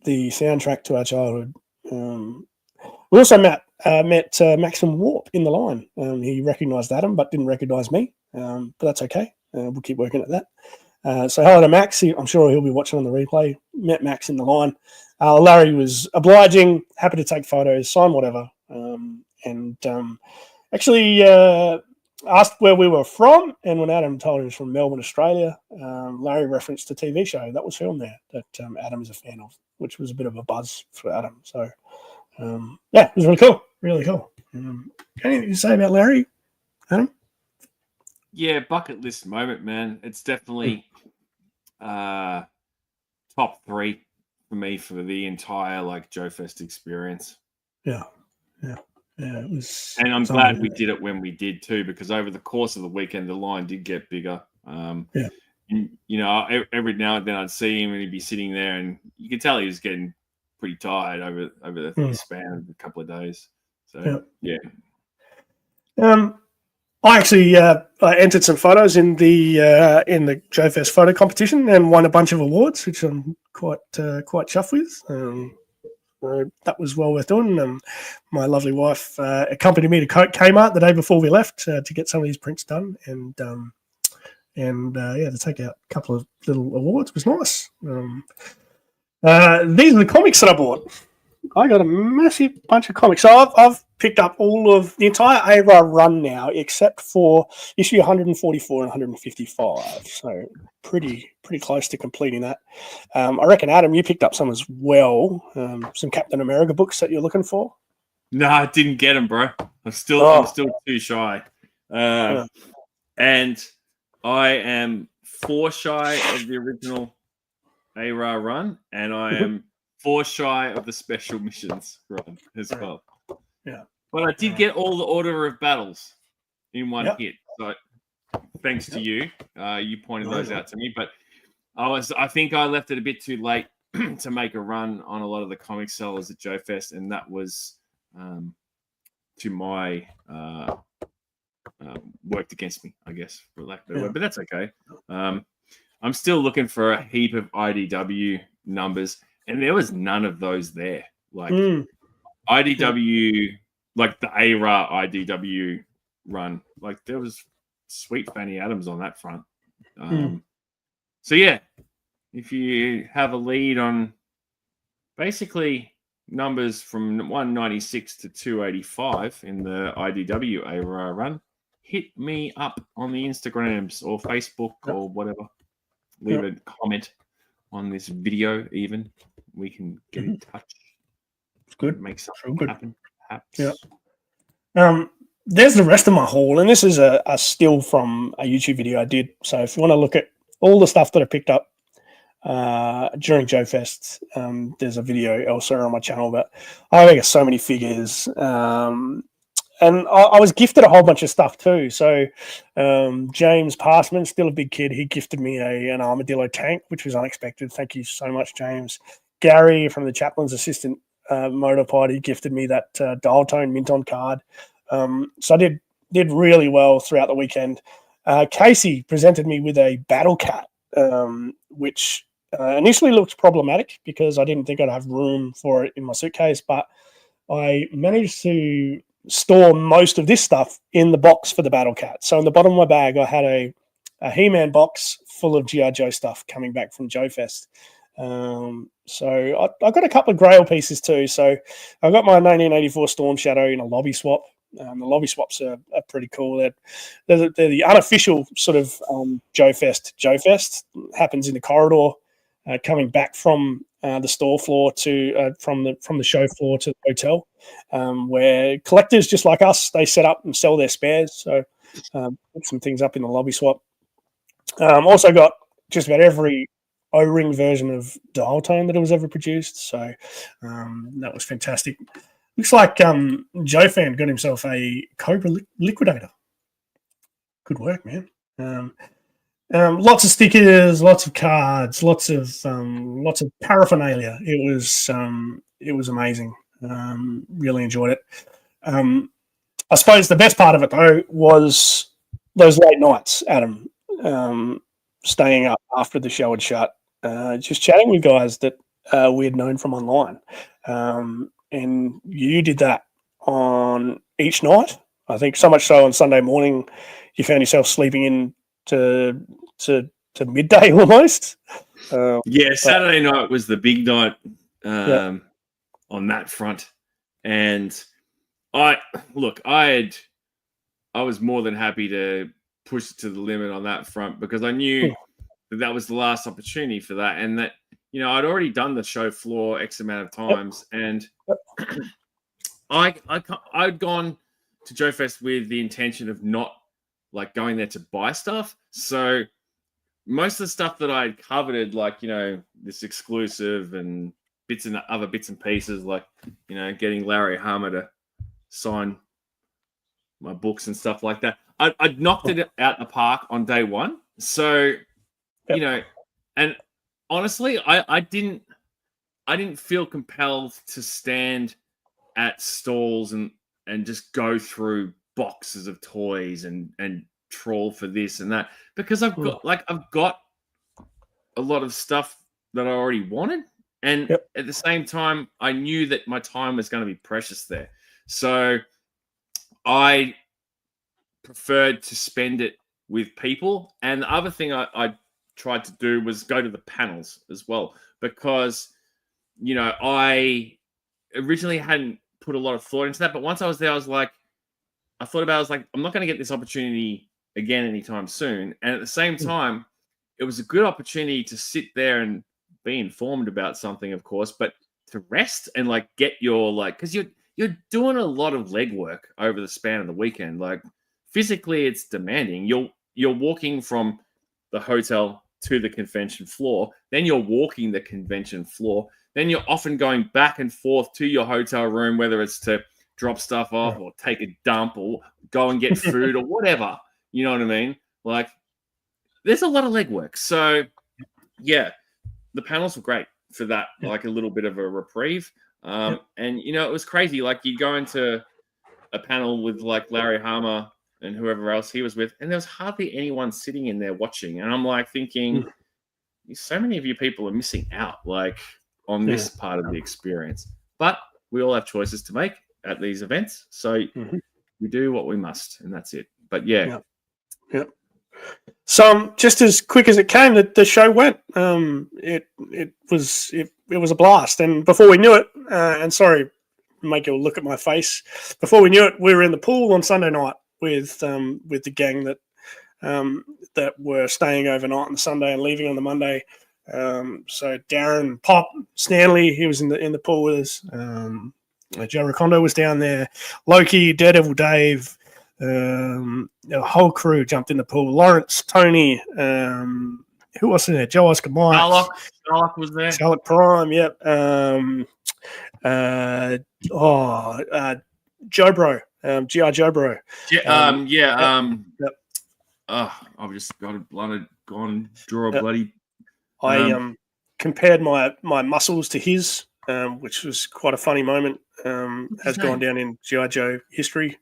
soundtrack to our childhood. We also met Maxim Warp in the line. He recognised Adam, but didn't recognise me. But that's okay. We'll keep working at that. So hello to Max. I'm sure he'll be watching on the replay. Met Max in the line. Larry was obliging, happy to take photos, sign whatever, and actually asked where we were from. And when Adam told him he was from Melbourne, Australia, Larry referenced the TV show that was filmed there that Adam is a fan of, which was a bit of a buzz for Adam. So yeah, it was really cool. Really cool. Anything to say about Larry, Adam? Yeah, bucket list moment, man. It's definitely top 3 for me for the entire JoeFest experience. Yeah. It was, and I'm glad we did it when we did too, because over the course of the weekend the line did get bigger. And, every now and then I'd see him and he'd be sitting there, and you could tell he was getting pretty tired over the span of a couple of days. So yeah. I actually entered some photos in the JoeFest photo competition and won a bunch of awards, which I'm quite chuffed with. That was well worth doing. My lovely wife accompanied me to Kmart the day before we left to get some of these prints done, and to take out a couple of little awards was nice. These are the comics that I bought. I got a massive bunch of comics. So I've picked up all of the entire ARA run now, except for issue 144 and 155. So pretty close to completing that. I reckon, Adam, you picked up some as well. Some Captain America books that you're looking for. No, I didn't get them, bro. I'm still too shy. And I am 4 shy of the original ARA run, and I am 4 shy of the special missions run as well. Yeah. But I did get all the Order of Battles in one hit. So thanks to you. You pointed those out to me. But I think I left it a bit too late to make a run on a lot of the comic sellers at JoeFest, and that was to my worked against me, I guess, for lack of a better word. But that's okay. I'm still looking for a heap of IDW numbers, and there was none of those there. IDW, like the ARA IDW run, there was sweet Fanny Adams on that front. So yeah, if you have a lead on basically numbers from 196 to 285 in the IDW ARA run, hit me up on the Instagrams or Facebook or whatever. Leave a comment on this video even. We can get in touch. It's good. Make something happen, perhaps. Yeah. There's the rest of my haul, and this is a still from a YouTube video I did. So if you want to look at all the stuff that I picked up during JoeFest, there's a video elsewhere on my channel. But I got so many figures, and I was gifted a whole bunch of stuff too. So James Passman, still a big kid, he gifted me an armadillo tank, which was unexpected. Thank you so much, James. Gary from the Chaplain's Assistant Motorpod, he gifted me that dial tone Minton card. So I did really well throughout the weekend. Casey presented me with a battle cat, which initially looked problematic because I didn't think I'd have room for it in my suitcase, but I managed to store most of this stuff in the box for the battle cat. So in the bottom of my bag, I had a He-Man box full of G.I. Joe stuff coming back from JoeFest. So I got a couple of Grail pieces too. So I got my 1984 Storm Shadow in a lobby swap. The lobby swaps are pretty cool. They're the unofficial sort of JoeFest. JoeFest happens in the corridor, coming back from the store floor to from the show floor to the hotel, where collectors just like us, they set up and sell their spares. So put some things up in the lobby swap. Also got just about every O-ring version of dial tone that was ever produced. So that was fantastic. Looks like Joe Fan got himself a Cobra Liquidator. Good work, man. Lots of stickers, lots of cards, lots of paraphernalia. It was amazing. Really enjoyed it. I suppose the best part of it though was those late nights, Adam, staying up after the show had shut, just chatting with guys that we had known from online. And you did that on each night. I think so much so on Sunday morning, you found yourself sleeping in to midday almost. Saturday night was the big night on that front, and I was more than happy to push it to the limit on that front because I knew that was the last opportunity for that, and that I'd already done the show floor X amount of times, and I'd gone to JoeFest with the intention of not like going there to buy stuff. So most of the stuff that I'd coveted, like, this exclusive and other bits and pieces, like, getting Larry Hama to sign my books and stuff like that. I'd knocked it out the park on day one. So, and honestly, I didn't feel compelled to stand at stalls and just go through boxes of toys and troll for this and that, because I've got a lot of stuff that I already wanted, and at the same time I knew that my time was going to be precious there, so I preferred to spend it with people. And the other thing I tried to do was go to the panels as well, because I originally hadn't put a lot of thought into that, but once I was there, I was like, I'm not going to get this opportunity again anytime soon. And at the same time, it was a good opportunity to sit there and be informed about something, of course, but to rest and like get your because you're doing a lot of legwork over the span of the weekend. Like physically, it's demanding. You're walking from the hotel to the convention floor, then you're walking the convention floor, then you're often going back and forth to your hotel room, whether it's to drop stuff off or take a dump or go and get food or whatever. You know what I mean? Like, there's a lot of legwork. So, yeah, the panels were great for that, like a little bit of a reprieve. And, it was crazy. Like, you go into a panel with, like, Larry Hama and whoever else he was with, and there was hardly anyone sitting in there watching. And I'm, like, thinking, so many of you people are missing out, like, on this part of the experience. But we all have choices to make at these events. So we do what we must, and that's it. But, yeah. So just as quick as it came, the show went. It was a blast, and before we knew it, and sorry, make you look at my face. Before we knew it, we were in the pool on Sunday night, with the gang that were staying overnight on the Sunday and leaving on the Monday. So Darren, Pop, Stanley, he was in the pool with us. Joe Recondo was down there. Loki, Daredevil Dave, the whole crew jumped in the pool. Lawrence, Tony, who else in there? Joe Oscar Mike. Sherlock was there. Charlotte Prime, yep. Joe Bro, GI Joe Bro. Yep. I've just got to draw a bloody. I compared my muscles to his, which was quite a funny moment. Has gone down in GI Joe history.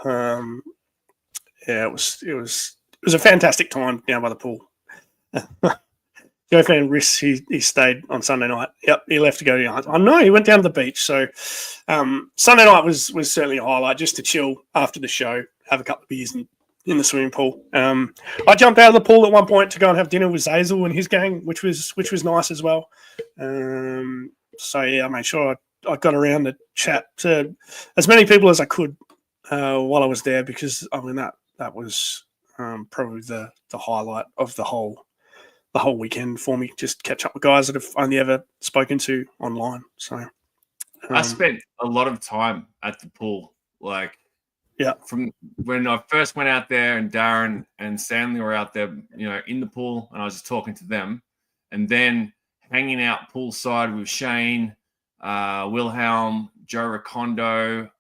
It was a fantastic time down by the pool. Joe Fan Riss, he stayed on Sunday night. Yep, he left to go to. I know he went down to the beach. So Sunday night was certainly a highlight, just to chill after the show, have a couple of beers in the swimming pool. I jumped out of the pool at one point to go and have dinner with Zazel and his gang, which was nice as well. So yeah, I made sure I got around to chat to as many people as I could while I was there, because I mean that was probably the highlight of the whole weekend for me. Just catch up with guys that I've only ever spoken to online. So I spent a lot of time at the pool, from when I first went out there, and Darren and Stanley were out there, in the pool, and I was just talking to them, and then hanging out poolside with Shane, Wilhelm, Joe Recondo,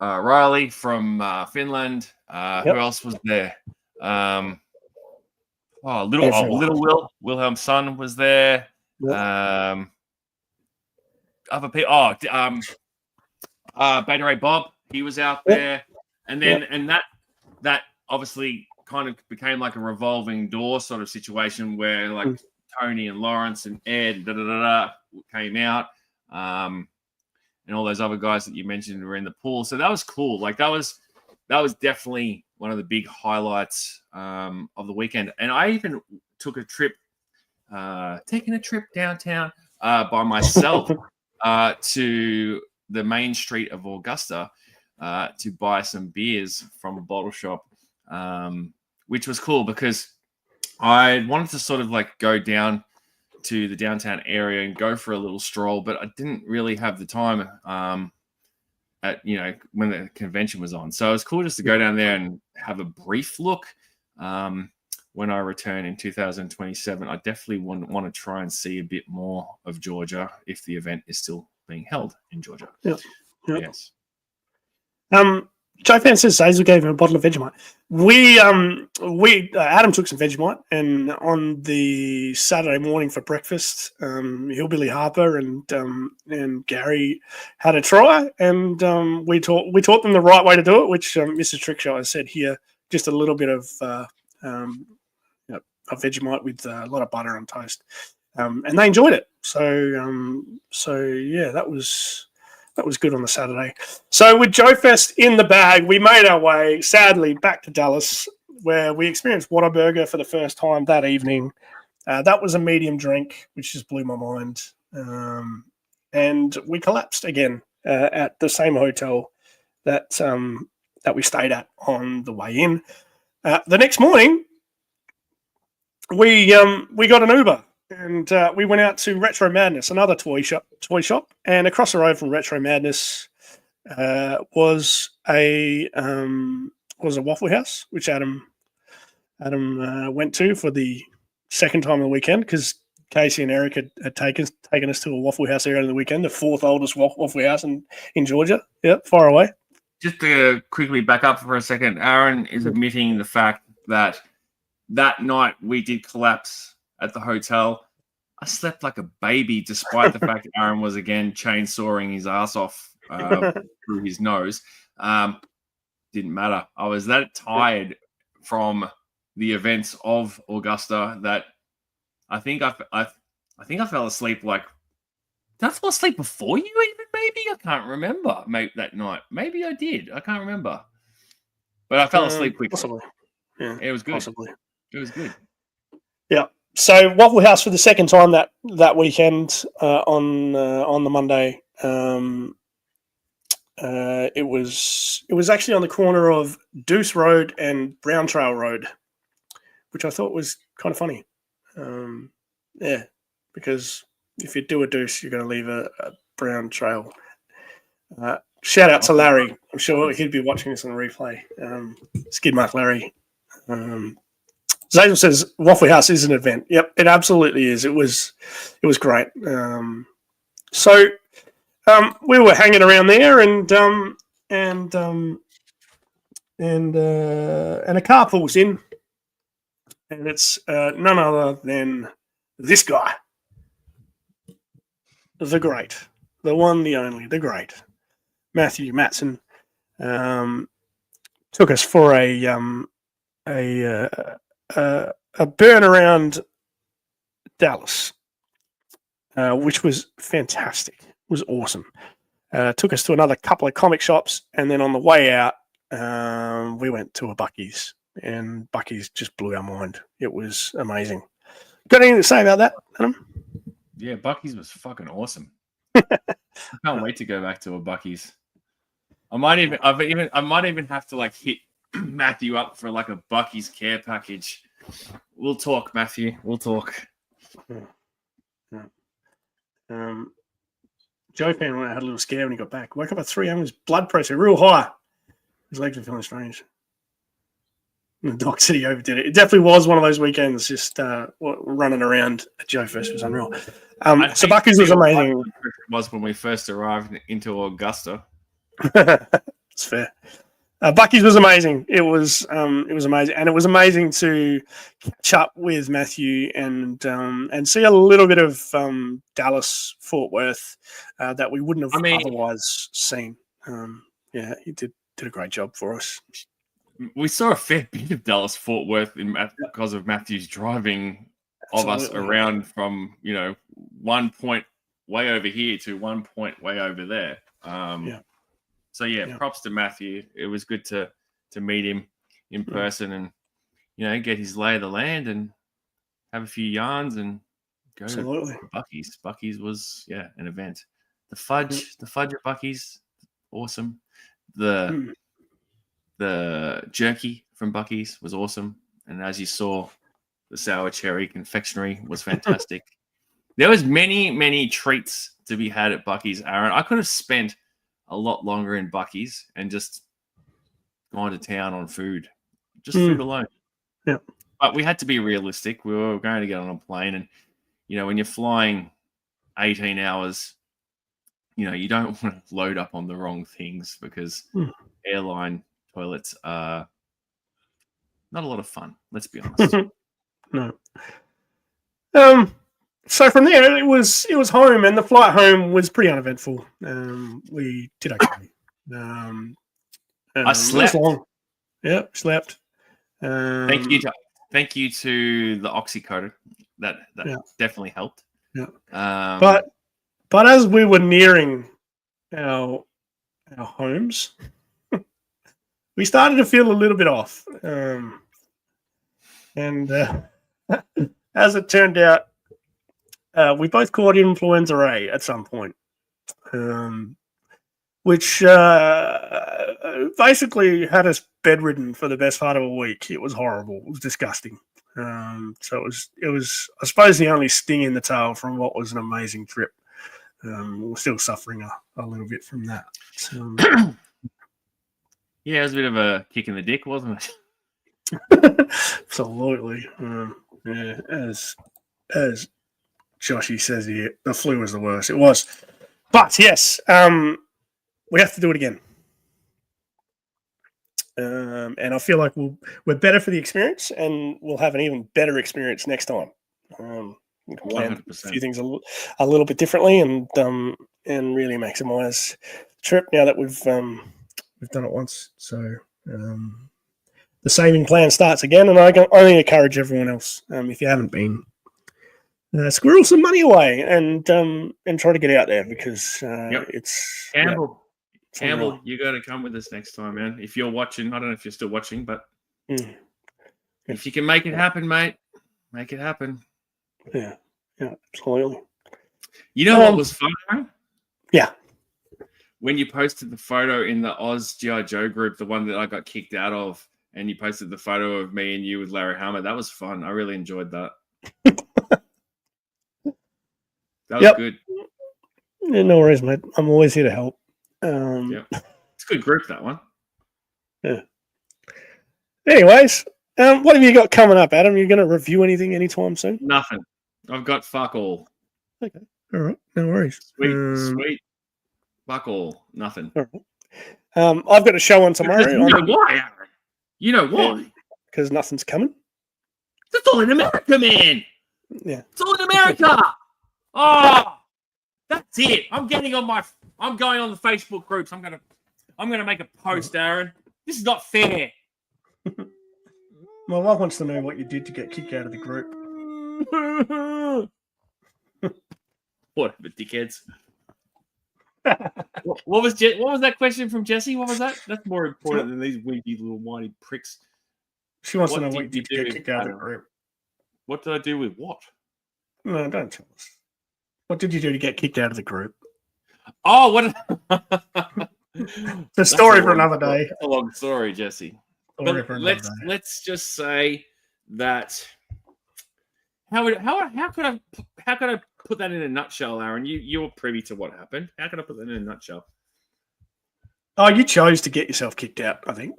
Riley from Finland. Who else was there? Little Wilhelm's son was there. Yep. Other people. Beta Ray Bob, he was out there, and then and that obviously kind of became like a revolving door sort of situation where Tony and Lawrence and Ed came out, and all those other guys that you mentioned were in the pool. So that was cool. That was definitely one of the big highlights of the weekend. And I even took a trip, taking a trip downtown by myself to the main street of Augusta to buy some beers from a bottle shop, which was cool because I wanted to sort of go down to the downtown area and go for a little stroll, but I didn't really have the time when the convention was on. So it was cool just to go down there and have a brief look. When I return in 2027, I definitely want to try and see a bit more of Georgia if the event is still being held in Georgia. Yep. Yes. Joe Fan says Zazel gave him a bottle of Vegemite. We Adam took some Vegemite, and on the Saturday morning for breakfast, Hillbilly Harper and Gary had a try, and we taught them the right way to do it, which Mrs. Trickshaw has said here, just a little bit of Vegemite with a lot of butter on toast, and they enjoyed it. So yeah, that was good on the Saturday. So with JoeFest in the bag, we made our way, sadly, back to Dallas, where we experienced Whataburger for the first time that evening. That was a medium drink, which just blew my mind. And we collapsed again at the same hotel that we stayed at on the way in. The next morning, we got an Uber. And we went out to Retro Madness, another toy shop, and across the road from Retro Madness was a Waffle House, which Adam went to for the second time of the weekend, because Casey and Eric had taken us to a Waffle House earlier in the weekend, the fourth oldest Waffle House in Georgia. Yep, far away. Just to quickly back up for a second, Aaron is admitting the fact that night we did collapse at the hotel. I slept like a baby, despite the fact that Aaron was again chainsawing his ass off through his nose. Didn't matter. I was that tired from the events of Augusta that I think I fell asleep. Did I fall asleep before you even? Maybe I can't remember. Maybe that night. Maybe I did. I can't remember. But I fell asleep quickly. Possibly. Yeah, it was good. Possibly. It was good. Yeah. So Waffle House for the second time that weekend on the Monday. It was actually on the corner of Deuce Road and Brown Trail Road, which I thought was kind of funny. Yeah, because if you do a Deuce, you're going to leave a Brown Trail. Shout out to Larry. I'm sure he'd be watching this on the replay. Skid Mark Larry. Zazel says Waffle House is an event. Yep, it absolutely is. It was great. So we were hanging around there, and a car pulls in, and it's none other than this guy, the great, the one, the only, the great Matthew Matson. Took us for a burn around Dallas, which was fantastic. It was awesome. Took us to another couple of comic shops, and then on the way out, we went to a Buc-ee's, and Buc-ee's just blew our mind. It was amazing. Got anything to say about that, Adam? Yeah, Buc-ee's was fucking awesome. I can't wait to go back to a Buc-ee's. I might even have to like hit Matthew up for like a Buc-ee's care package. We'll talk, Matthew. We'll talk. Joe Pan had a little scare when he got back. Woke up at 3 a.m. His blood pressure real high. His legs were feeling strange. And the doc said he overdid it. It definitely was one of those weekends just running around at JoeFest. Was unreal. So Buc-ee's was amazing. It was when we first arrived into Augusta. It's fair. Buc-ee's was amazing. It was amazing, and it was amazing to catch up with Matthew and see a little bit of Dallas Fort Worth that we wouldn't have otherwise seen. Yeah, he did a great job for us. We saw a fair bit of Dallas Fort Worth because of Matthew's driving of us around from 1 point way over here to 1 point way over there. So props to Matthew. It was good to meet him in person and get his lay of the land and have a few yarns and go to Buc-ee's. Buc-ee's was an event. The fudge at Buc-ee's, awesome. The jerky from Buc-ee's was awesome, and as you saw, the sour cherry confectionery was fantastic. There was many treats to be had at Buc-ee's, Aaron. I could have spent a lot longer in Buc-ee's and just gone to town on food, just food alone. Yeah, but we had to be realistic. We were going to get on a plane, and when you're flying 18 hours, you don't want to load up on the wrong things because airline toilets are not a lot of fun. Let's be honest. No. So from there, it was home, and the flight home was pretty uneventful. We did okay. I slept. Yeah, slept. Thank you to the oxycodone. That definitely helped. Yeah. But as we were nearing our homes, we started to feel a little bit off. And as it turned out, we both caught influenza A at some point, which basically had us bedridden for the best part of a week. It was horrible. It was disgusting. So it was, I suppose, the only sting in the tail from what was an amazing trip. We're still suffering a little bit from that. Yeah, it was a bit of a kick in the dick, wasn't it? Absolutely. Yeah, as Joshy says here, the flu was the worst. It was. But yes, we have to do it again. And I feel like we're better for the experience, and we'll have an even better experience next time. We can plan a few things a little bit differently, and really maximise the trip now that we've done it once. So the saving plan starts again, and I can only encourage everyone else, if you haven't been, squirrel some money away and try to get out there, because it's Campbell, you got to come with us next time, man. If you're watching, I don't know if you're still watching, but if you can make it happen, mate, make it happen. Yeah, absolutely. You know what was fun? Yeah. when you posted the photo in the Oz G.I. Joe group, the one that I got kicked out of, and you posted the photo of me and you with Larry Hammer, that was fun. I really enjoyed that. That was good. Yeah, no worries, mate. I'm always here to help. It's a good group, that one. Yeah. Anyways, what have you got coming up, Adam? You going to review anything anytime soon? Nothing. I've got fuck all. Okay. All right. No worries. Sweet. Fuck all. Nothing. All right. I've got a show on tomorrow. You know why, Aaron? You know why? Because nothing's coming. It's all in America, man. Yeah. It's all in America. Oh, that's it. I'm going on the Facebook groups. I'm gonna make a post, Aaron. This is not fair. My wife wants to know what you did to get kicked out of the group. Whatever, dickheads. What was that question from Jesse? What was that? That's more important than these weedy little whiny pricks. She wants to know what you did to get kicked out of the group. What did I do with what? No, don't tell us. What did you do to get kicked out of the group? Oh, what? The story for another day. That's a long story, Jesse. But let's just say that. How could I put that in a nutshell, Aaron? You're privy to what happened. How can I put that in a nutshell? Oh, you chose to get yourself kicked out, I think.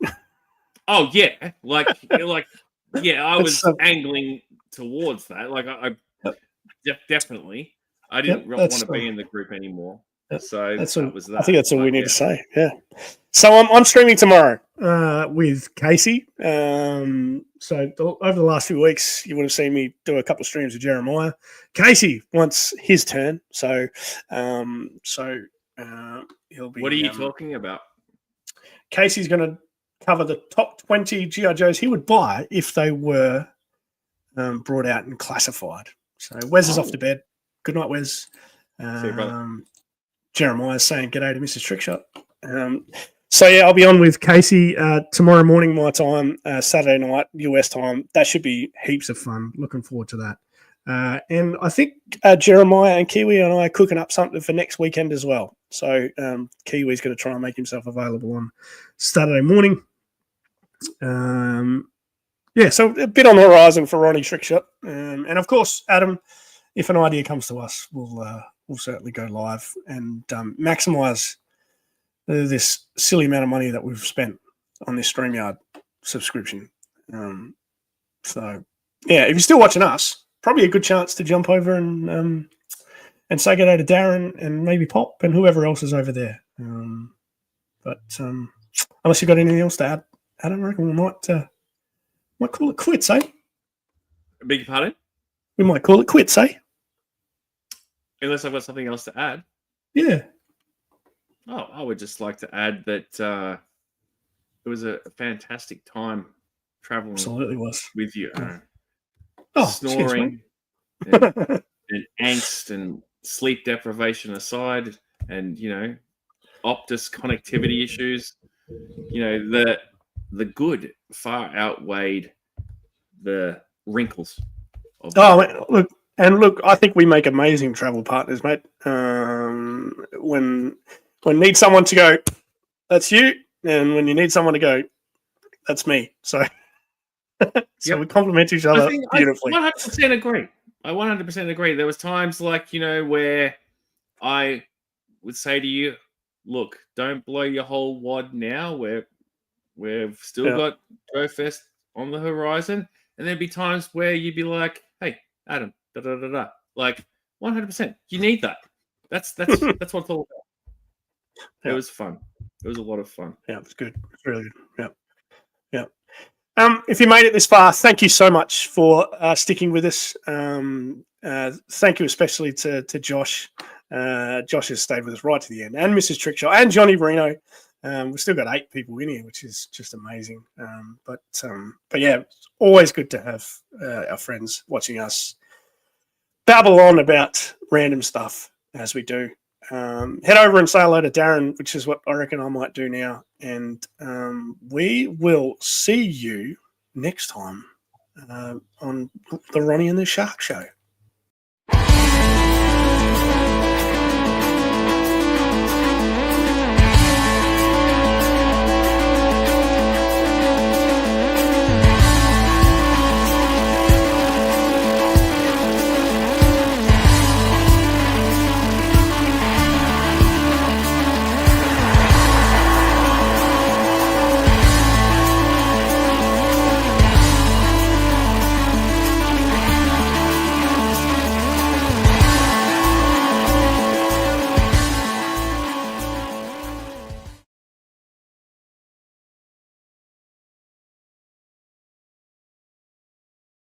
Oh yeah, I was angling towards that. Like I definitely, I didn't want to be in the group anymore. So that was that. I think that's all we need to say. Yeah. So I'm streaming tomorrow with Casey. So over the last few weeks, you would have seen me do a couple of streams with Jeremiah. Casey wants his turn. So he'll be. What are you talking about? Casey's going to cover the top 20 G.I. Joes he would buy if they were brought out and classified. So Wes is off to bed. Good night, Wes. See you, brother. Jeremiah's saying g'day to Mrs. Trickshot. So yeah, I'll be on with Casey tomorrow morning, my time, Saturday night, US time. That should be heaps of fun. Looking forward to that. And I think Jeremiah and Kiwi and I are cooking up something for next weekend as well. So Kiwi's going to try and make himself available on Saturday morning. So a bit on the horizon for Ronnie Trickshot. And of course, Adam, if an idea comes to us, we'll certainly go live and maximize this silly amount of money that we've spent on this StreamYard subscription. So, yeah, if you're still watching us, probably a good chance to jump over and say good day to Darren and maybe Pop and whoever else is over there. But unless you've got anything else to add, Adam, I reckon we might call it quits, eh? Beg your pardon? We might call it quits, eh? Unless I've got something else to add. Yeah. Oh, I would just like to add that it was a fantastic time traveling. Absolutely was. With you, Aaron. Oh, snoring and angst and sleep deprivation aside, and Optus connectivity issues. The good far outweighed the wrinkles. Look, I think we make amazing travel partners, mate. When need someone to go, that's you, and when you need someone to go, that's me. So, we complement each other beautifully. I 100% agree. I 100% agree. There was times where I would say to you, look, don't blow your whole wad now. We've still got JoeFest on the horizon, and there'd be times where you'd be like, hey, Adam, da da da da. Like 100%. You need that. That's what it's all about. It was fun. It was a lot of fun. Yeah, it was good. It's really good. Yeah. If you made it this far, thank you so much for sticking with us. Thank you especially to Josh. Josh has stayed with us right to the end, and Mrs. Trickshot and Johnny Reno. We've still got 8 people in here, which is just amazing. But yeah, it's always good to have our friends watching us babble on about random stuff as we do. Head over and say hello to Darren, which is what I reckon I might do now. And we will see you next time on the Ronnie and the Shark Show.